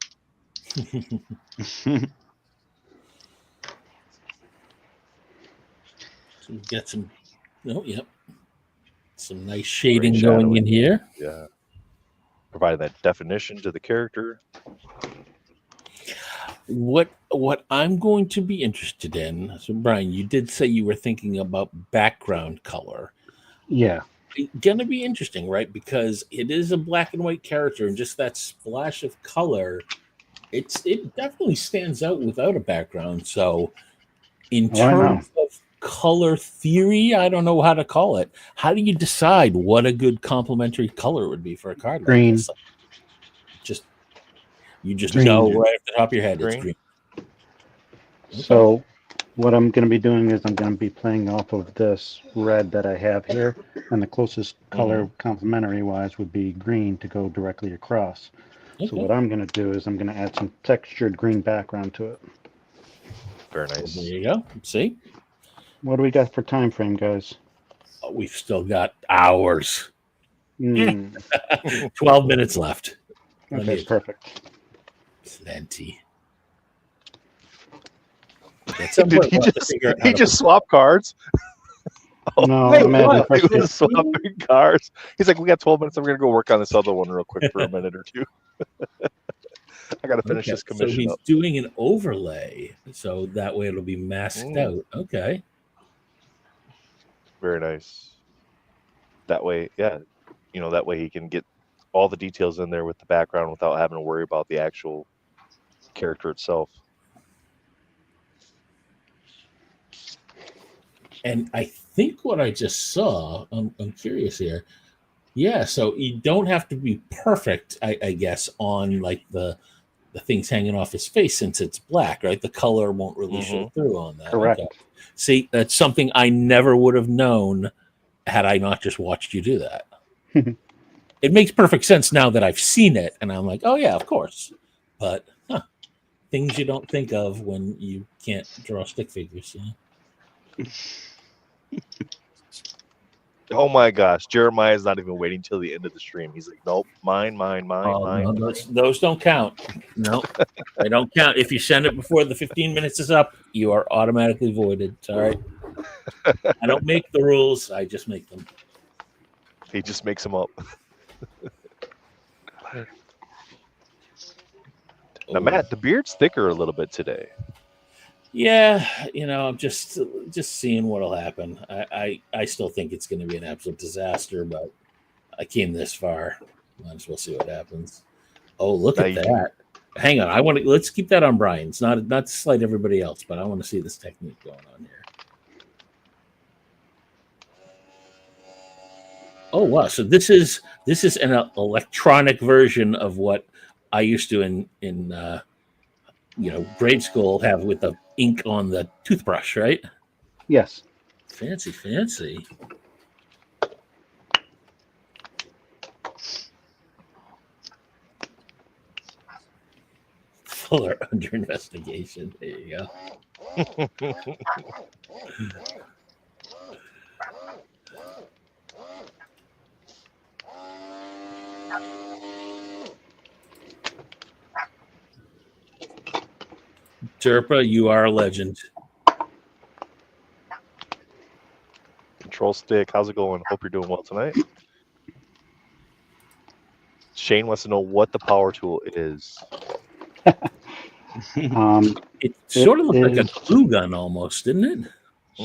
S2: So we get some, some nice shading going in here.
S3: Yeah, providing that definition to the character.
S2: What I'm going to be interested in, so Brian, you did say you were thinking about background color.
S4: Yeah.
S2: It's going to be interesting, right? Because it is a black and white character, and just that splash of color, it definitely stands out without a background. So in terms of color theory, I don't know how to call it. How do you decide what a good complementary color would be for a card
S4: green.
S2: like this? You just
S4: green.
S2: know right off the top of your head,
S3: green.
S2: It's green.
S4: So what I'm going to be doing is I'm going to be playing off of this red that I have here, and the closest color complementary wise would be green to go directly across.
S2: Okay.
S4: So what I'm going to do is I'm going to add some textured green background to it.
S3: Very
S2: There
S3: nice.
S2: you go. See,
S4: What do we got for time frame, guys?
S2: we've still got hours.
S4: Hmm.
S2: 12 minutes left.
S4: Okay, perfect.
S2: Plenty. At some
S3: Did
S2: point,
S3: he
S2: we'll have to
S3: just
S2: figure out how to
S3: swap cards?
S4: No,
S5: Wait,
S4: I'm adding
S5: what?
S3: He
S4: pressure.
S3: was swapping cards. He's like, we got 12 minutes. I'm gonna go work on this other one real quick for a minute or two. I gotta finish this
S2: So
S3: commission
S2: he's
S3: up.
S2: doing an overlay, so that way it'll be masked out. Okay.
S3: Very nice. That way, yeah, that way he can get all the details in there with the background without having to worry about the actual character itself.
S2: And I think what I just saw, I'm curious here. Yeah, so you don't have to be perfect, I guess, on like the things hanging off his face since it's black, right? The color won't really show through on that.
S4: Correct.
S2: Okay. See, that's something I never would have known had I not just watched you do that. It makes perfect sense now that I've seen it, and I'm like, oh yeah, of course. But things you don't think of when you can't draw stick figures.
S3: Oh my gosh, Jeremiah's not even waiting till the end of the stream. He's like, nope, mine.
S2: No, those don't count. No, they don't count. If you send it before the 15 minutes is up, you are automatically voided. All right. I don't make the rules. I just make them.
S3: He just makes them up. Now, Matt, the beard's thicker a little bit today.
S2: Yeah, I'm just seeing what'll happen. I still think it's going to be an absolute disaster, but I came this far. Might as well see what happens. Oh, look at that! Hang on, let's keep that on Brian's. Not to slight everybody else, but I want to see this technique going on here. Oh wow! So this is an electronic version of what I used to in grade school have with the ink on the toothbrush, right?
S4: Yes.
S2: Fancy. Fuller under investigation. There you go. Jerpa, you are a legend.
S3: Control stick, how's it going? Hope you're doing well tonight. Shane wants to know what the power tool is.
S2: It sort of looks like a glue gun almost, didn't it?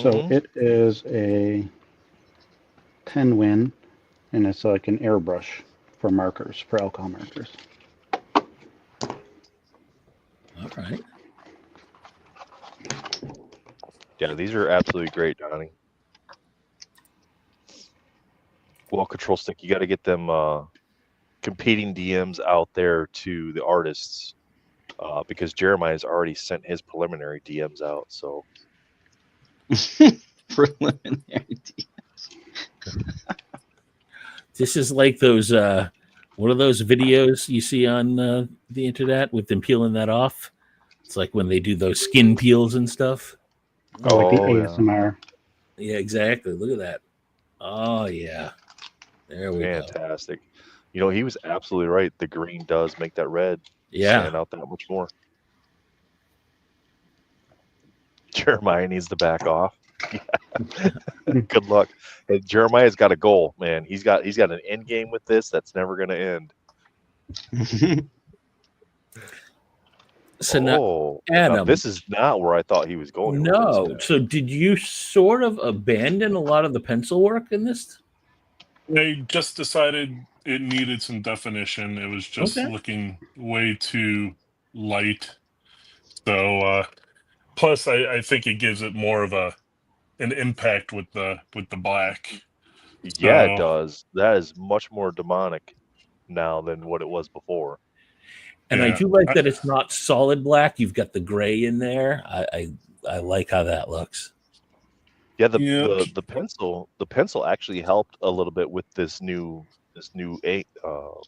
S4: So it is a Penguin, and it's like an airbrush for markers, for alcohol markers.
S2: All right.
S3: Yeah, these are absolutely great, Donnie. Well, control stick, you got to get them competing DMs out there to the artists because Jeremiah's already sent his preliminary DMs out. So
S6: preliminary DMs.
S2: This is like those what are those videos you see on the internet with them peeling that off? It's like when they do those skin peels and stuff.
S4: Oh, like the ASMR.
S2: Yeah, exactly. Look at that. Oh yeah. There we go.
S3: Fantastic. He was absolutely right. The green does make that red stand out that much more. Jeremiah needs to back off. Good luck. And Jeremiah's got a goal, man. He's got an end game with this that's never going to end.
S2: So now, Adam,
S3: this is not where I thought he was going.
S2: No. So did you sort of abandon a lot of the pencil work in this?
S1: I just decided it needed some definition. It was just looking way too light. So plus I think it gives it more of an impact with the black.
S3: Yeah, it does. That is much more demonic now than what it was before.
S2: And I do like that it's not solid black. You've got the gray in there. I like how that looks.
S3: Yeah, the pencil actually helped a little bit with this new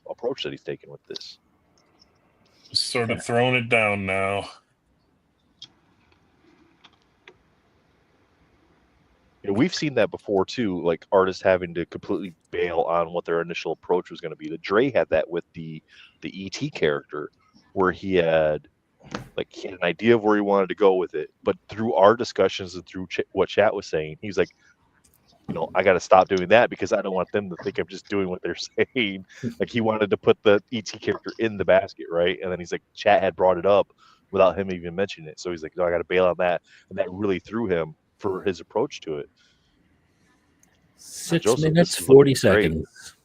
S3: approach that he's taking with this.
S1: Sort of throwing it down now.
S3: we've seen that before too, like artists having to completely bail on what their initial approach was going to be. The Dre had that with the ET character, where he had an idea of where he wanted to go with it, but through our discussions and through what chat was saying, he's like, I got to stop doing that because I don't want them to think I'm just doing what they're saying. Like, he wanted to put the ET character in the basket, right? And then he's like, chat had brought it up without him even mentioning it. So he's like, no, I got to bail on that. And that really threw him for his approach to it.
S2: 6
S3: Joseph,
S2: minutes,
S3: this is
S2: 40
S3: looking great.
S2: seconds.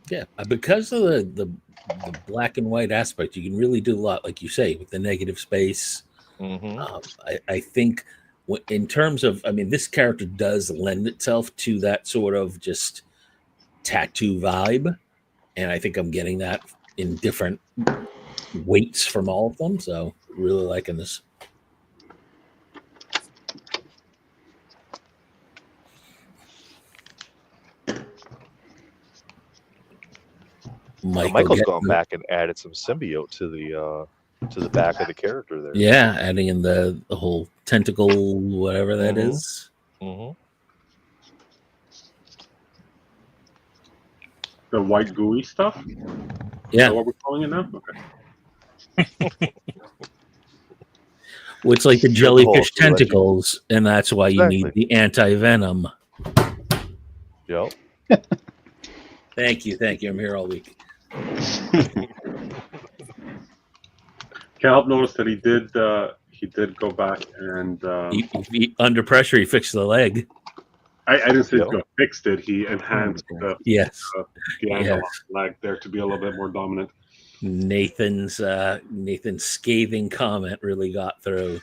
S2: Yeah, because of the black and white aspect, you can really do a lot, like you say, with the negative space. I think in terms of, this character does lend itself to that sort of just tattoo vibe. And I think I'm getting that in different weights from all of them. So really liking this.
S3: Michael's gone back and added some symbiote to the back of the character there.
S2: Yeah, adding in the whole tentacle, whatever that is.
S7: The white gooey stuff?
S2: Yeah.
S7: Is that what we're calling it now? Okay.
S2: Well, it's like the jellyfish tentacles, and that's why you need the anti-venom.
S3: Yep.
S2: Thank you. I'm here all week.
S7: Can't help notice that he did go back and
S2: he under pressure he fixed the leg.
S7: I didn't say he fixed it. He enhanced the angle on the leg there to be a little bit more dominant.
S2: Nathan's scathing comment really got through.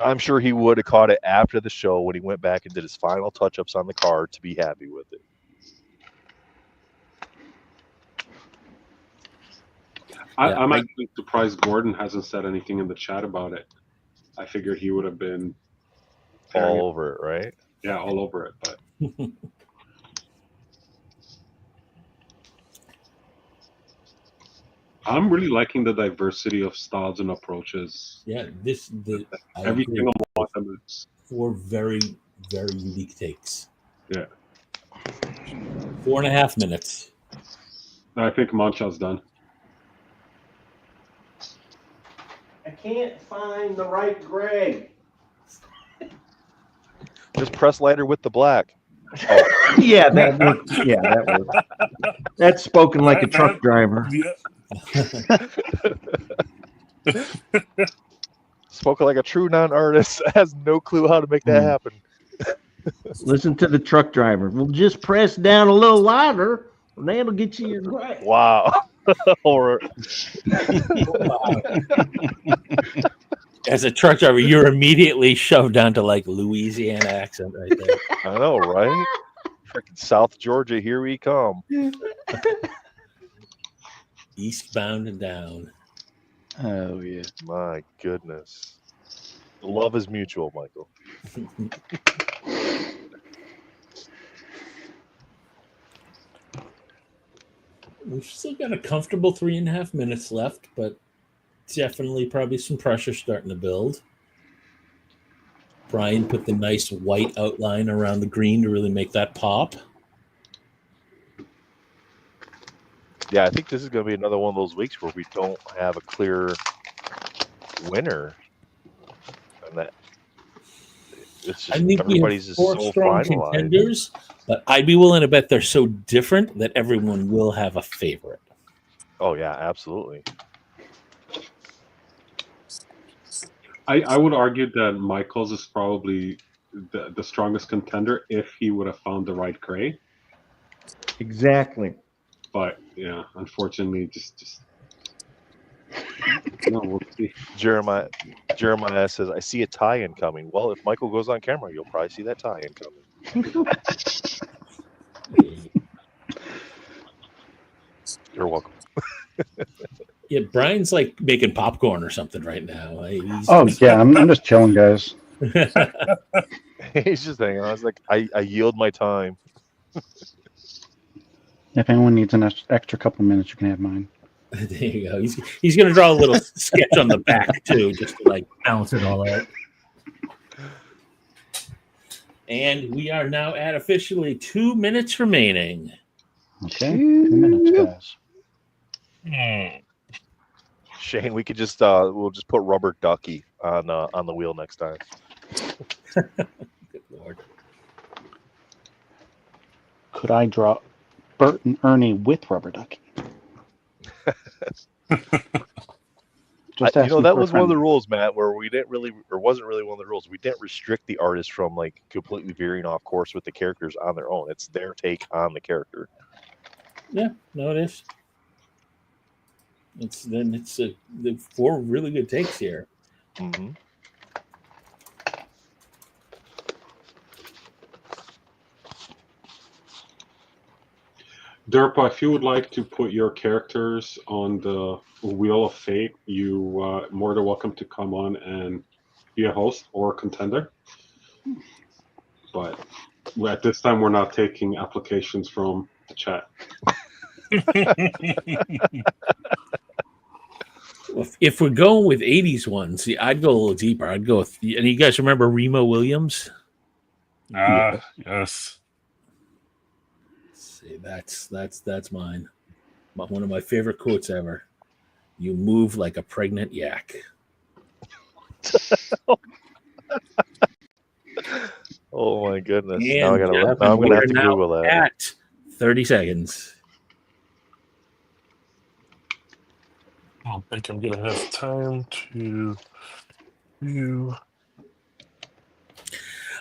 S3: I'm sure he would have caught it after the show when he went back and did his final touch-ups on the card to be happy with it.
S7: I'm actually surprised Gordon hasn't said anything in the chat about it. I figured he would have been
S3: all over it, right?
S7: Yeah, all over it. But I'm really liking the diversity of styles and approaches.
S2: Yeah,
S7: every single one of them is
S2: 4 very, very unique takes.
S7: Yeah.
S2: 4.5 minutes.
S7: I think Munshaw's done.
S5: I can't find the right gray.
S3: Just press lighter with the black.
S5: Oh. Yeah, that works. Yeah, that works. That's spoken like a truck driver.
S3: Spoken like a true non-artist. Has no clue how to make that happen.
S5: Listen to the truck driver. We'll just press down a little lighter, and that'll get you your gray.
S3: Wow. Or
S2: as a truck driver, you're immediately shoved down to like Louisiana accent right there.
S3: I know, right? Freaking South Georgia, here we come.
S2: Eastbound and down.
S6: Oh yeah.
S3: My goodness. Love is mutual, Michael.
S2: We've still got a comfortable 3.5 minutes left, but definitely probably some pressure starting to build. Brian put the nice white outline around the green to really make that pop.
S3: Yeah, I think this is going to be another one of those weeks where we don't have a clear winner. And that it's just, everybody's just
S2: four
S3: so
S2: strong
S3: finalized.
S2: Contenders, but I'd be willing to bet they're so different that everyone will have a favorite.
S3: Oh yeah, absolutely.
S7: I would argue that Michael's is probably the strongest contender if he would have found the right gray.
S5: Exactly.
S7: But yeah, unfortunately, just no. We'll see.
S3: Jeremiah says, "I see a tie-in coming." Well, if Michael goes on camera, you'll probably see that tie-in coming. You're welcome.
S2: Yeah, Brian's like making popcorn or something right now.
S4: I'm just chilling, guys.
S3: He's just hanging on. I was like, I yield my time.
S4: If anyone needs an extra couple minutes, you can have mine.
S2: There you go. He's going to draw a little sketch on the back too, just to like balance it all out. And we are now at officially 2 minutes remaining.
S4: Okay, 2 minutes, guys.
S3: Shane, we could just we'll just put Rubber Ducky on the wheel next time.
S2: Good Lord.
S4: Could I draw Bert and Ernie with Rubber Ducky? Just
S3: you know,
S4: asking
S3: that
S4: for a
S3: was one of the
S4: friend.
S3: rules, Matt, where we didn't really, or wasn't really one of the rules. We didn't restrict the artist from like completely veering off course with the characters on their own. It's their take on the character.
S2: Yeah, no, it is. It's the 4 really good takes here.
S3: Mm-hmm.
S7: Derpa, if you would like to put your characters on the Wheel of Fate, you more than welcome to come on and be a host or a contender. But at this time, we're not taking applications from the chat.
S2: If we're going with 80s ones, see, I'd go a little deeper. I'd go with, and you guys remember Remo Williams?
S1: Yes.
S2: See, that's mine. One of my favorite quotes ever. You move like a pregnant yak.
S3: Oh my goodness!
S2: And
S3: Now I'm gonna have to Google that.
S2: At 30 seconds.
S1: I don't think I'm gonna have time to view.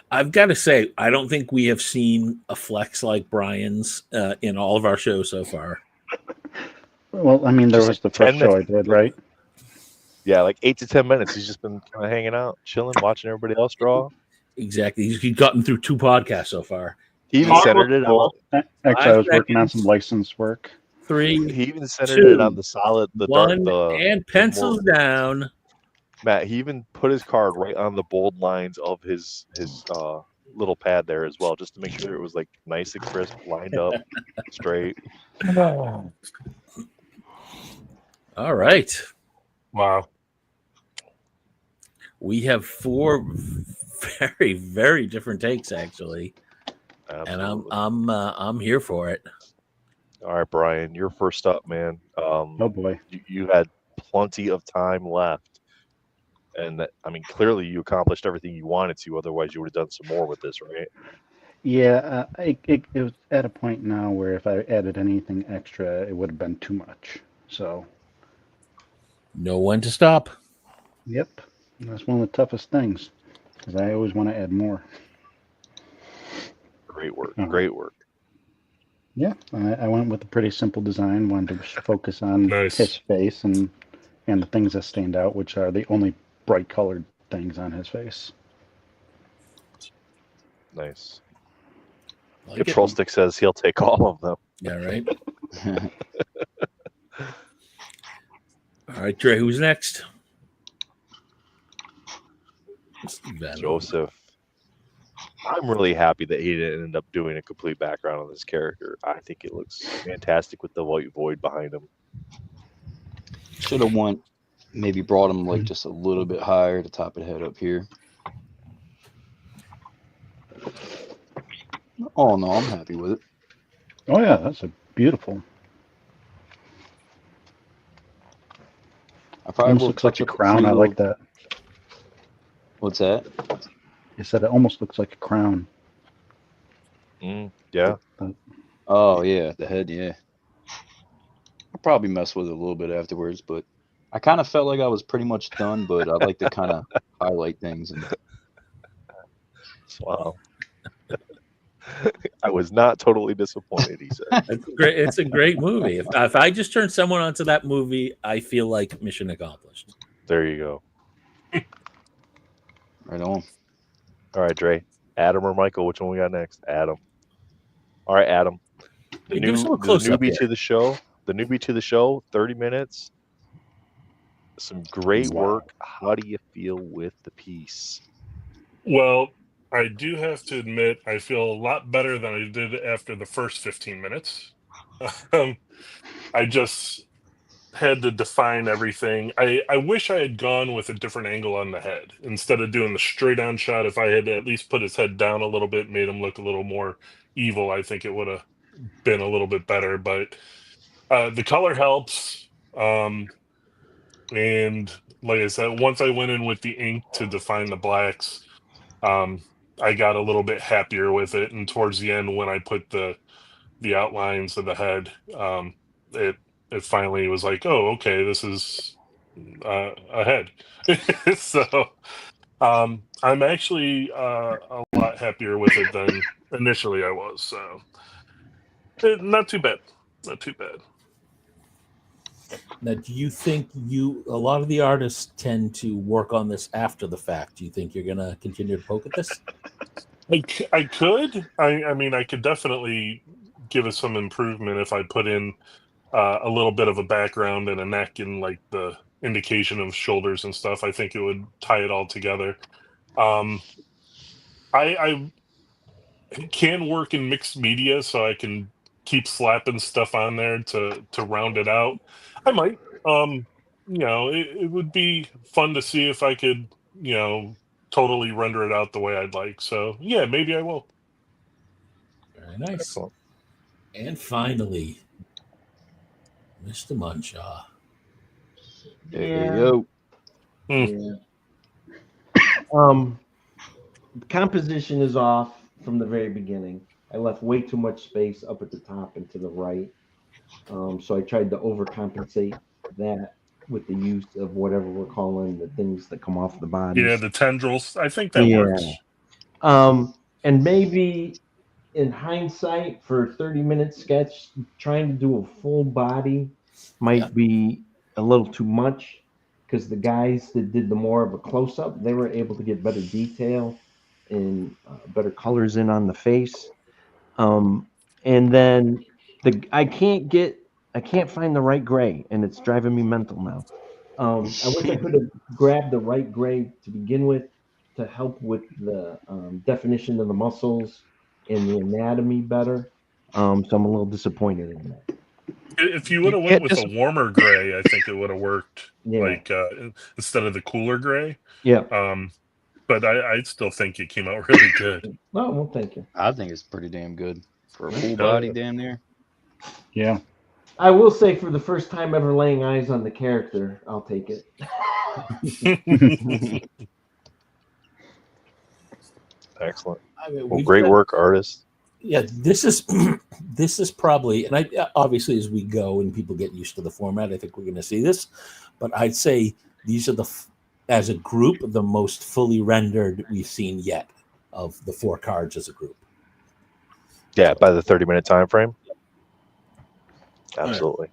S2: I've got to say, I don't think we have seen a flex like Brian's in all of our shows so far.
S4: Well, I mean, there
S3: Just
S4: was the
S3: 10
S4: first show I
S3: minutes.
S4: did, right?
S3: Yeah, like 8 to 10 minutes. He's just been kind of hanging out, chilling, watching everybody else draw.
S2: Exactly. He's gotten through 2 podcasts so far.
S3: He even centered it on.
S4: Actually, I was working on some license work.
S2: 3.
S3: He even centered it on the solid, the
S2: 1,
S3: dark,
S2: and pencils down.
S3: Matt, he even put his card right on the bold lines of his little pad there as well, just to make sure it was like nice and crisp, lined up, straight.
S2: All right.
S1: Wow.
S2: We have 4 very, very different takes actually.
S3: Absolutely.
S2: And I'm here for it.
S3: All right, Brian, you're first up, man.
S4: Oh boy.
S3: You had plenty of time left. And I mean, clearly you accomplished everything you wanted to. Otherwise, you would have done some more with this, right?
S4: Yeah, it was at a point now where if I added anything extra, it would have been too much. So.
S2: Know when to stop.
S4: Yep, that's one of the toughest things, because I always want to add more.
S3: Great work. Great work.
S4: Yeah, I went with a pretty simple design. Wanted to focus on his face and the things that stand out, which are the only bright colored things on his face.
S3: Nice.
S2: Like
S3: Control Stick says he'll take all of them.
S2: Yeah, right. All right, Dre, who's next?
S3: Joseph. I'm really happy that he didn't end up doing a complete background on this character. I think it looks fantastic with the white void behind him.
S6: Should have maybe brought him like just a little bit higher to top of the head up here. Oh no, I'm happy with it.
S4: Oh yeah, that's a beautiful.
S6: I probably
S4: almost looks like a crown. I like that.
S6: What's that?
S4: You said it almost looks like a crown.
S3: Yeah.
S6: Oh yeah, the head. Yeah. I'll probably mess with it a little bit afterwards, but I kind of felt like I was pretty much done. But I'd like to kind of highlight things. And
S3: wow. I was not totally disappointed, he said.
S2: It's a great movie. If I just turn someone onto that movie, I feel like mission accomplished.
S3: There you go.
S6: Right on.
S3: All right, Dre. Adam or Michael, which one we got next? Adam. All right, Adam. The newbie to the show. The newbie to the show, 30 minutes. Some great work. How do you feel with the piece?
S1: Well, I do have to admit, I feel a lot better than I did after the first 15 minutes. had to define everything. I wish I had gone with a different angle on the head instead of doing the straight on shot. If I had at least put his head down a little bit, made him look a little more evil, I think it would have been a little bit better. But the color helps. And like I said, once I went in with the ink to define the blacks, I got a little bit happier with it. And towards the end, when I put the outlines of the head, it finally was like, oh, okay, this is a head. So I'm actually a lot happier with it than initially I was. So not too bad. Not too bad.
S2: Now, do you think a lot of the artists tend to work on this after the fact? Do you think you're going to continue to poke at this?
S1: I could. I mean, I could definitely give us some improvement if I put in a little bit of a background and a neck and like the indication of shoulders and stuff. I think it would tie it all together. I can work in mixed media, so I can keep slapping stuff on there to round it out. I might. It would be fun to see if I could, totally render it out the way I'd like. So yeah, maybe I will.
S2: Very nice.
S3: Excellent.
S2: And finally, Mr. Munshaw.
S6: Yo.
S5: Yeah. The composition is off from the very beginning. I left way too much space up at the top and to the right. So I tried to overcompensate that with the use of whatever we're calling the things that come off the bodies.
S1: Yeah, the tendrils. I think that works.
S5: And maybe in hindsight, for a 30-minute sketch, trying to do a full body might be a little too much, because the guys that did the more of a close-up, they were able to get better detail and better colors in on the face. And then I can't find the right gray, and it's driving me mental now. I wish I could have grabbed the right gray to begin with to help with the definition of the muscles and the anatomy better. So I'm a little disappointed in that.
S1: If you would have went with a warmer gray, I think it would have worked.
S5: Yeah.
S1: Like instead of the cooler gray.
S5: Yeah.
S1: But I still think it came out really good.
S5: Oh, well, thank you.
S6: I think it's pretty damn good for a full body damn near.
S4: Yeah.
S5: I will say, for the first time ever laying eyes on the character, I'll take it.
S3: Excellent.
S2: I mean,
S3: Well, great work, artists.
S2: Yeah, this is probably, and I obviously, as we go and people get used to the format, I think we're going to see this. But I'd say these are as a group, the most fully rendered we've seen yet of the 4 cards as a group.
S3: Yeah, by the 30-minute time frame. Absolutely.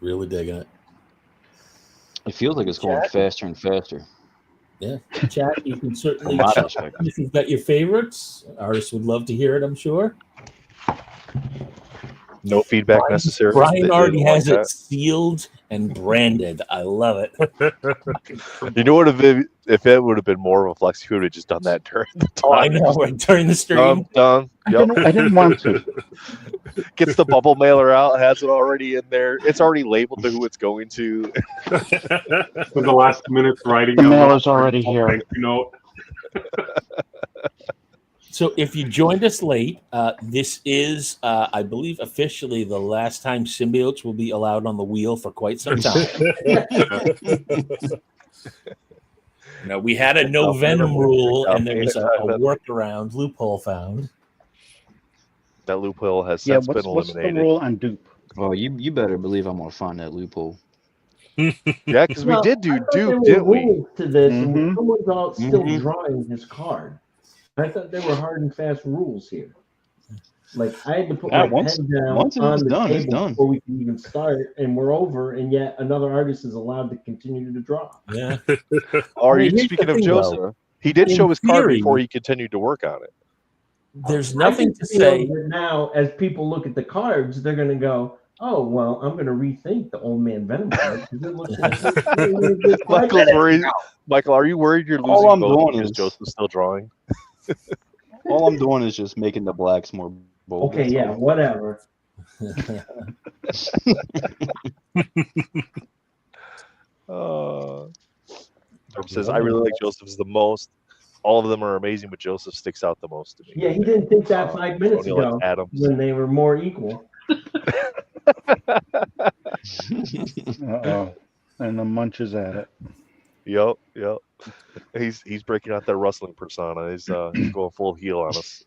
S2: Really digging it.
S6: It feels like it's going faster and faster.
S2: Yeah, chat. You can certainly
S6: From my
S2: chat
S6: perspective.
S2: if you've got your favorites. Artists would love to hear it, I'm sure.
S3: No feedback necessary.
S2: Brian already has it sealed and branded. I love it.
S3: You know what? If it would have been more of a flex, he would have just done that during the time.
S2: Oh, I know. Right during the stream.
S3: Done. Yep.
S4: I didn't want to.
S3: Gets the bubble mailer out, has it already in there. It's already labeled to who it's going to.
S7: For the last minute writing.
S4: The mail is already here.
S7: Thank you note.
S2: So if you joined us late, this is, I believe, officially the last time symbiotes will be allowed on the wheel for quite some time. Now, we had a no venom rule, and there was a workaround loophole found.
S3: That loophole has since been
S4: what's
S3: eliminated.
S4: the rule on dupe?
S6: Oh, you better believe I'm gonna find that loophole.
S3: Yeah, because we did do dupe,
S5: didn't
S3: didn't we?
S5: To this, and
S4: Mhm.
S5: someone's out still drawing his card. I thought there were hard and fast rules here. Like, I had to put my pen down
S6: once it's
S5: on the
S6: done, it's
S5: table
S6: done.
S5: before we can even start, and we're over, and yet another artist is allowed to continue to draw.
S2: Yeah.
S3: Are you
S2: Here's the
S3: speaking of
S2: thing,
S3: Joseph?
S2: though.
S3: He did
S2: In
S3: show his card
S2: theory-
S3: before he continued to work on it.
S2: There's nothing to
S5: I feel
S2: say.
S5: that now, as people look at the cards, they're going to go, "Oh, well, I'm going to rethink the Old Man Venom card." 'Cause it looks like
S3: Michael's worried. Michael, are you worried you're losing
S6: All I'm
S3: both
S6: doing
S3: because
S6: is-
S3: Joseph's still drawing?
S6: All I'm doing is just making the blacks more bold.
S5: Okay, yeah, whatever.
S3: says, I really like Joseph's the most. All of them are amazing, but Joseph sticks out the most to me.
S5: Yeah, he didn't think that 5 minutes
S3: Tony likes
S5: ago
S3: Adams.
S5: when they were more equal.
S4: Uh-oh. And the munch is at it.
S3: Yep. He's breaking out that wrestling persona. He's going full heel on us.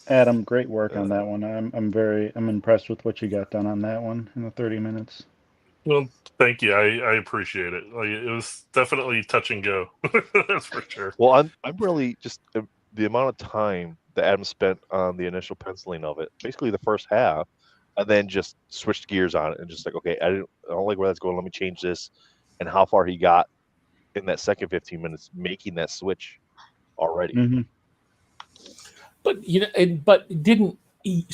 S4: Adam, great work on that one. I'm impressed with what you got done on that one in the 30 minutes.
S1: Well, thank you. I appreciate it. Like, it was definitely touch and go. That's for sure.
S3: Well, I'm really just the amount of time that Adam spent on the initial penciling of it, basically the first half, and then just switched gears on it and just like, okay, I don't like where that's going. Let me change this, and how far he got in that second 15 minutes making that switch already.
S4: Mm-hmm.
S2: But but didn't he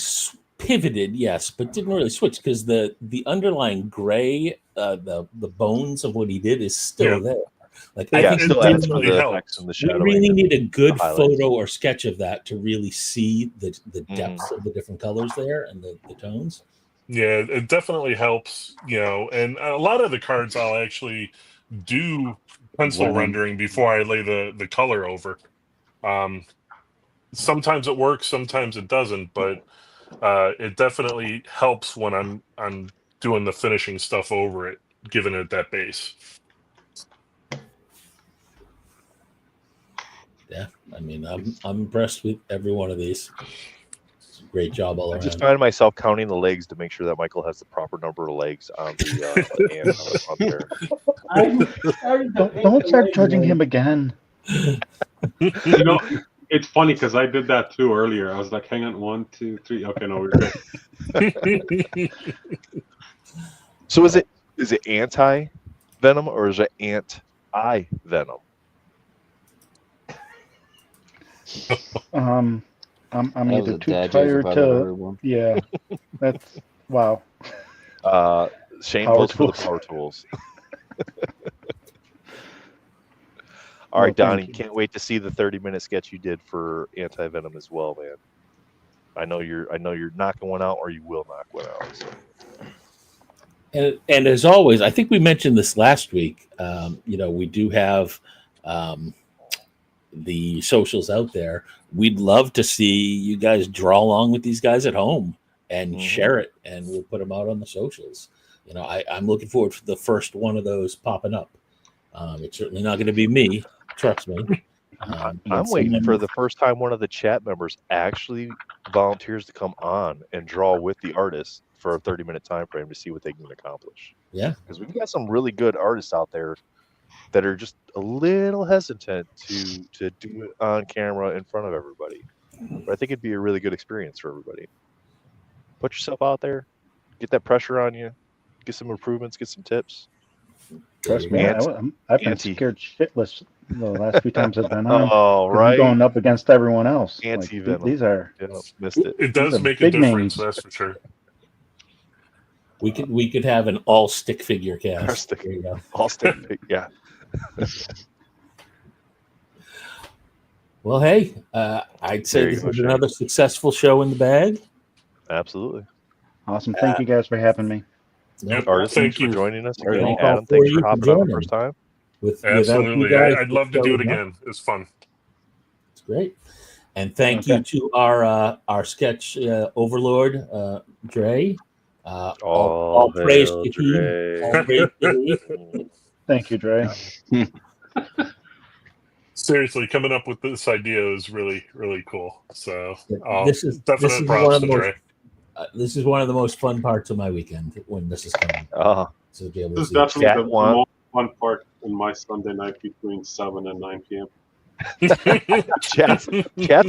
S2: pivoted? Yes, but didn't really switch because the underlying gray, the bones of what he did is still there. Like I think
S3: still adds for the effects and the
S2: we
S3: shadowing.
S2: really need a good photo or sketch of that to really see the depths of the different colors there and the tones.
S1: Yeah, it definitely helps, and a lot of the cards I'll actually do pencil rendering before I lay the color over. Sometimes it works, sometimes it doesn't, but it definitely helps when I'm doing the finishing stuff over it, giving it that base.
S2: Yeah, I mean, I'm impressed with every one of these. It's a great job all around.
S3: I just find myself counting the legs to make sure that Michael has the proper number of legs on the ant on there.
S4: Don't start judging him again.
S7: It's funny because I did that too earlier. I was like, hang on, 1, 2, 3. Okay, no, we're good.
S3: So is it anti-venom or is it ant-I-venom?
S4: I'm either too tired to. Yeah, that's wow.
S3: Shane votes for the power tools. All right, Donnie, can't wait to see the 30-minute sketch you did for anti-venom as well, man. I know you're knocking one out, or you will knock one out. So.
S2: And as always, I think we mentioned this last week. We do have the socials out there. We'd love to see you guys draw along with these guys at home and share it, and we'll put them out on the socials. I'm looking forward to the first one of those popping up. It's certainly not going to be me, trust me.
S3: I'm waiting for the first time one of the chat members actually volunteers to come on and draw with the artist for a 30-minute time frame to see what they can accomplish.
S2: Yeah,
S3: because we've got some really good artists out there that are just a little hesitant to do it on camera in front of everybody. But I think it'd be a really good experience for everybody. Put yourself out there, get that pressure on you, get some improvements, get some tips.
S4: Trust me, I've been scared shitless the last few times I've been on.
S3: Oh, right.
S4: I'm going up against everyone else.
S3: Anti-venom.
S4: These are
S3: missed it.
S1: It does make a difference, that's for sure.
S2: We could have an all stick figure cast.
S3: All stick figure, yeah.
S2: Well, hey, I'd say this is another successful show in the bag.
S3: Absolutely.
S4: Awesome. Thank you guys for having me.
S1: Yep.
S3: Artists,
S1: thank
S3: you for joining us.
S2: Adam,
S3: thanks for hopping on the first time.
S1: Absolutely. I'd love to do it again. It's fun.
S2: It's great. And thank you to our sketch overlord, Dre. All praise to him.
S4: Thank you, Dre.
S1: Seriously, coming up with this idea is really, really cool. So
S2: this is
S1: props to Dre.
S2: This is one of the most fun parts of my weekend when this is coming.
S7: This is definitely the most fun part in my Sunday night between 7 and 9 p.m.
S3: Chat's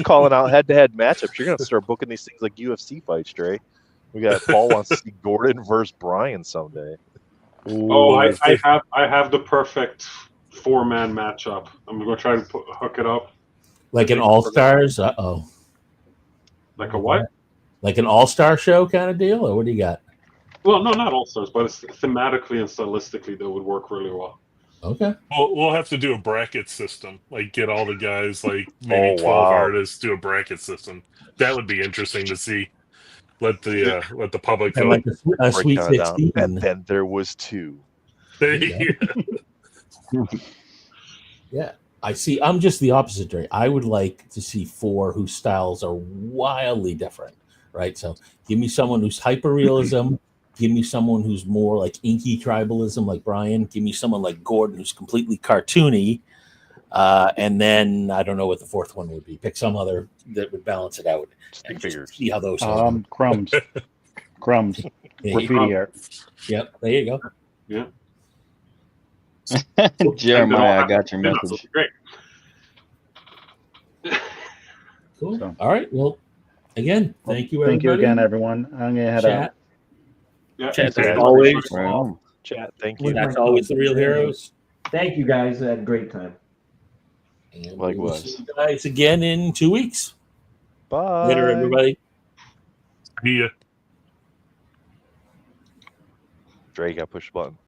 S3: calling out head-to-head matchups. You're going to start booking these things like UFC fights, Dre. We got Paul wants to see Gordon versus Brian someday.
S7: Ooh, I have the perfect 4-man matchup. I'm going to try to hook it up.
S2: Like an All-Stars? Uh-oh.
S7: Like a what?
S2: Like an all-star show kind of deal, or what do you got?
S7: Well, no, not all-stars, but it's thematically and stylistically that would work really well.
S2: Okay.
S1: We'll have to do a bracket system, like get all the guys, like maybe 12 artists, do a bracket system. That would be interesting to see. Let the public vote.
S2: Like a Sweet 16.
S3: And then there was 2.
S2: There you go. Yeah. I see. I'm just the opposite, Dre. I would like to see 4 whose styles are wildly different, right? So give me someone who's hyper-realism. Give me someone who's more like inky tribalism, like Brian. Give me someone like Gordon, who's completely cartoony. And then I don't know what the 4th one would be. Pick some other that would balance it out.
S3: Stick figures.
S2: See how those
S4: Crumbs. Crumbs. Graffiti art.
S2: Yep. There you go.
S7: Yeah.
S6: Jeremiah, I got your message.
S7: Great.
S2: Cool.
S4: So-
S2: All right. Well, again, thank you,
S4: Thank
S2: everybody.
S4: you again, everyone. I'm gonna head out.
S2: Chat.
S7: Yeah.
S2: Chat,
S7: Thank
S2: as
S7: you.
S2: always.
S6: Right on.
S3: Chat, thank you.
S2: That's always the real heroes.
S5: Thank you guys. I had a great time.
S2: And we'll
S6: Likewise.
S2: see you guys again in 2 weeks.
S3: Bye.
S2: Later, everybody.
S1: See ya.
S3: Dre got push the button.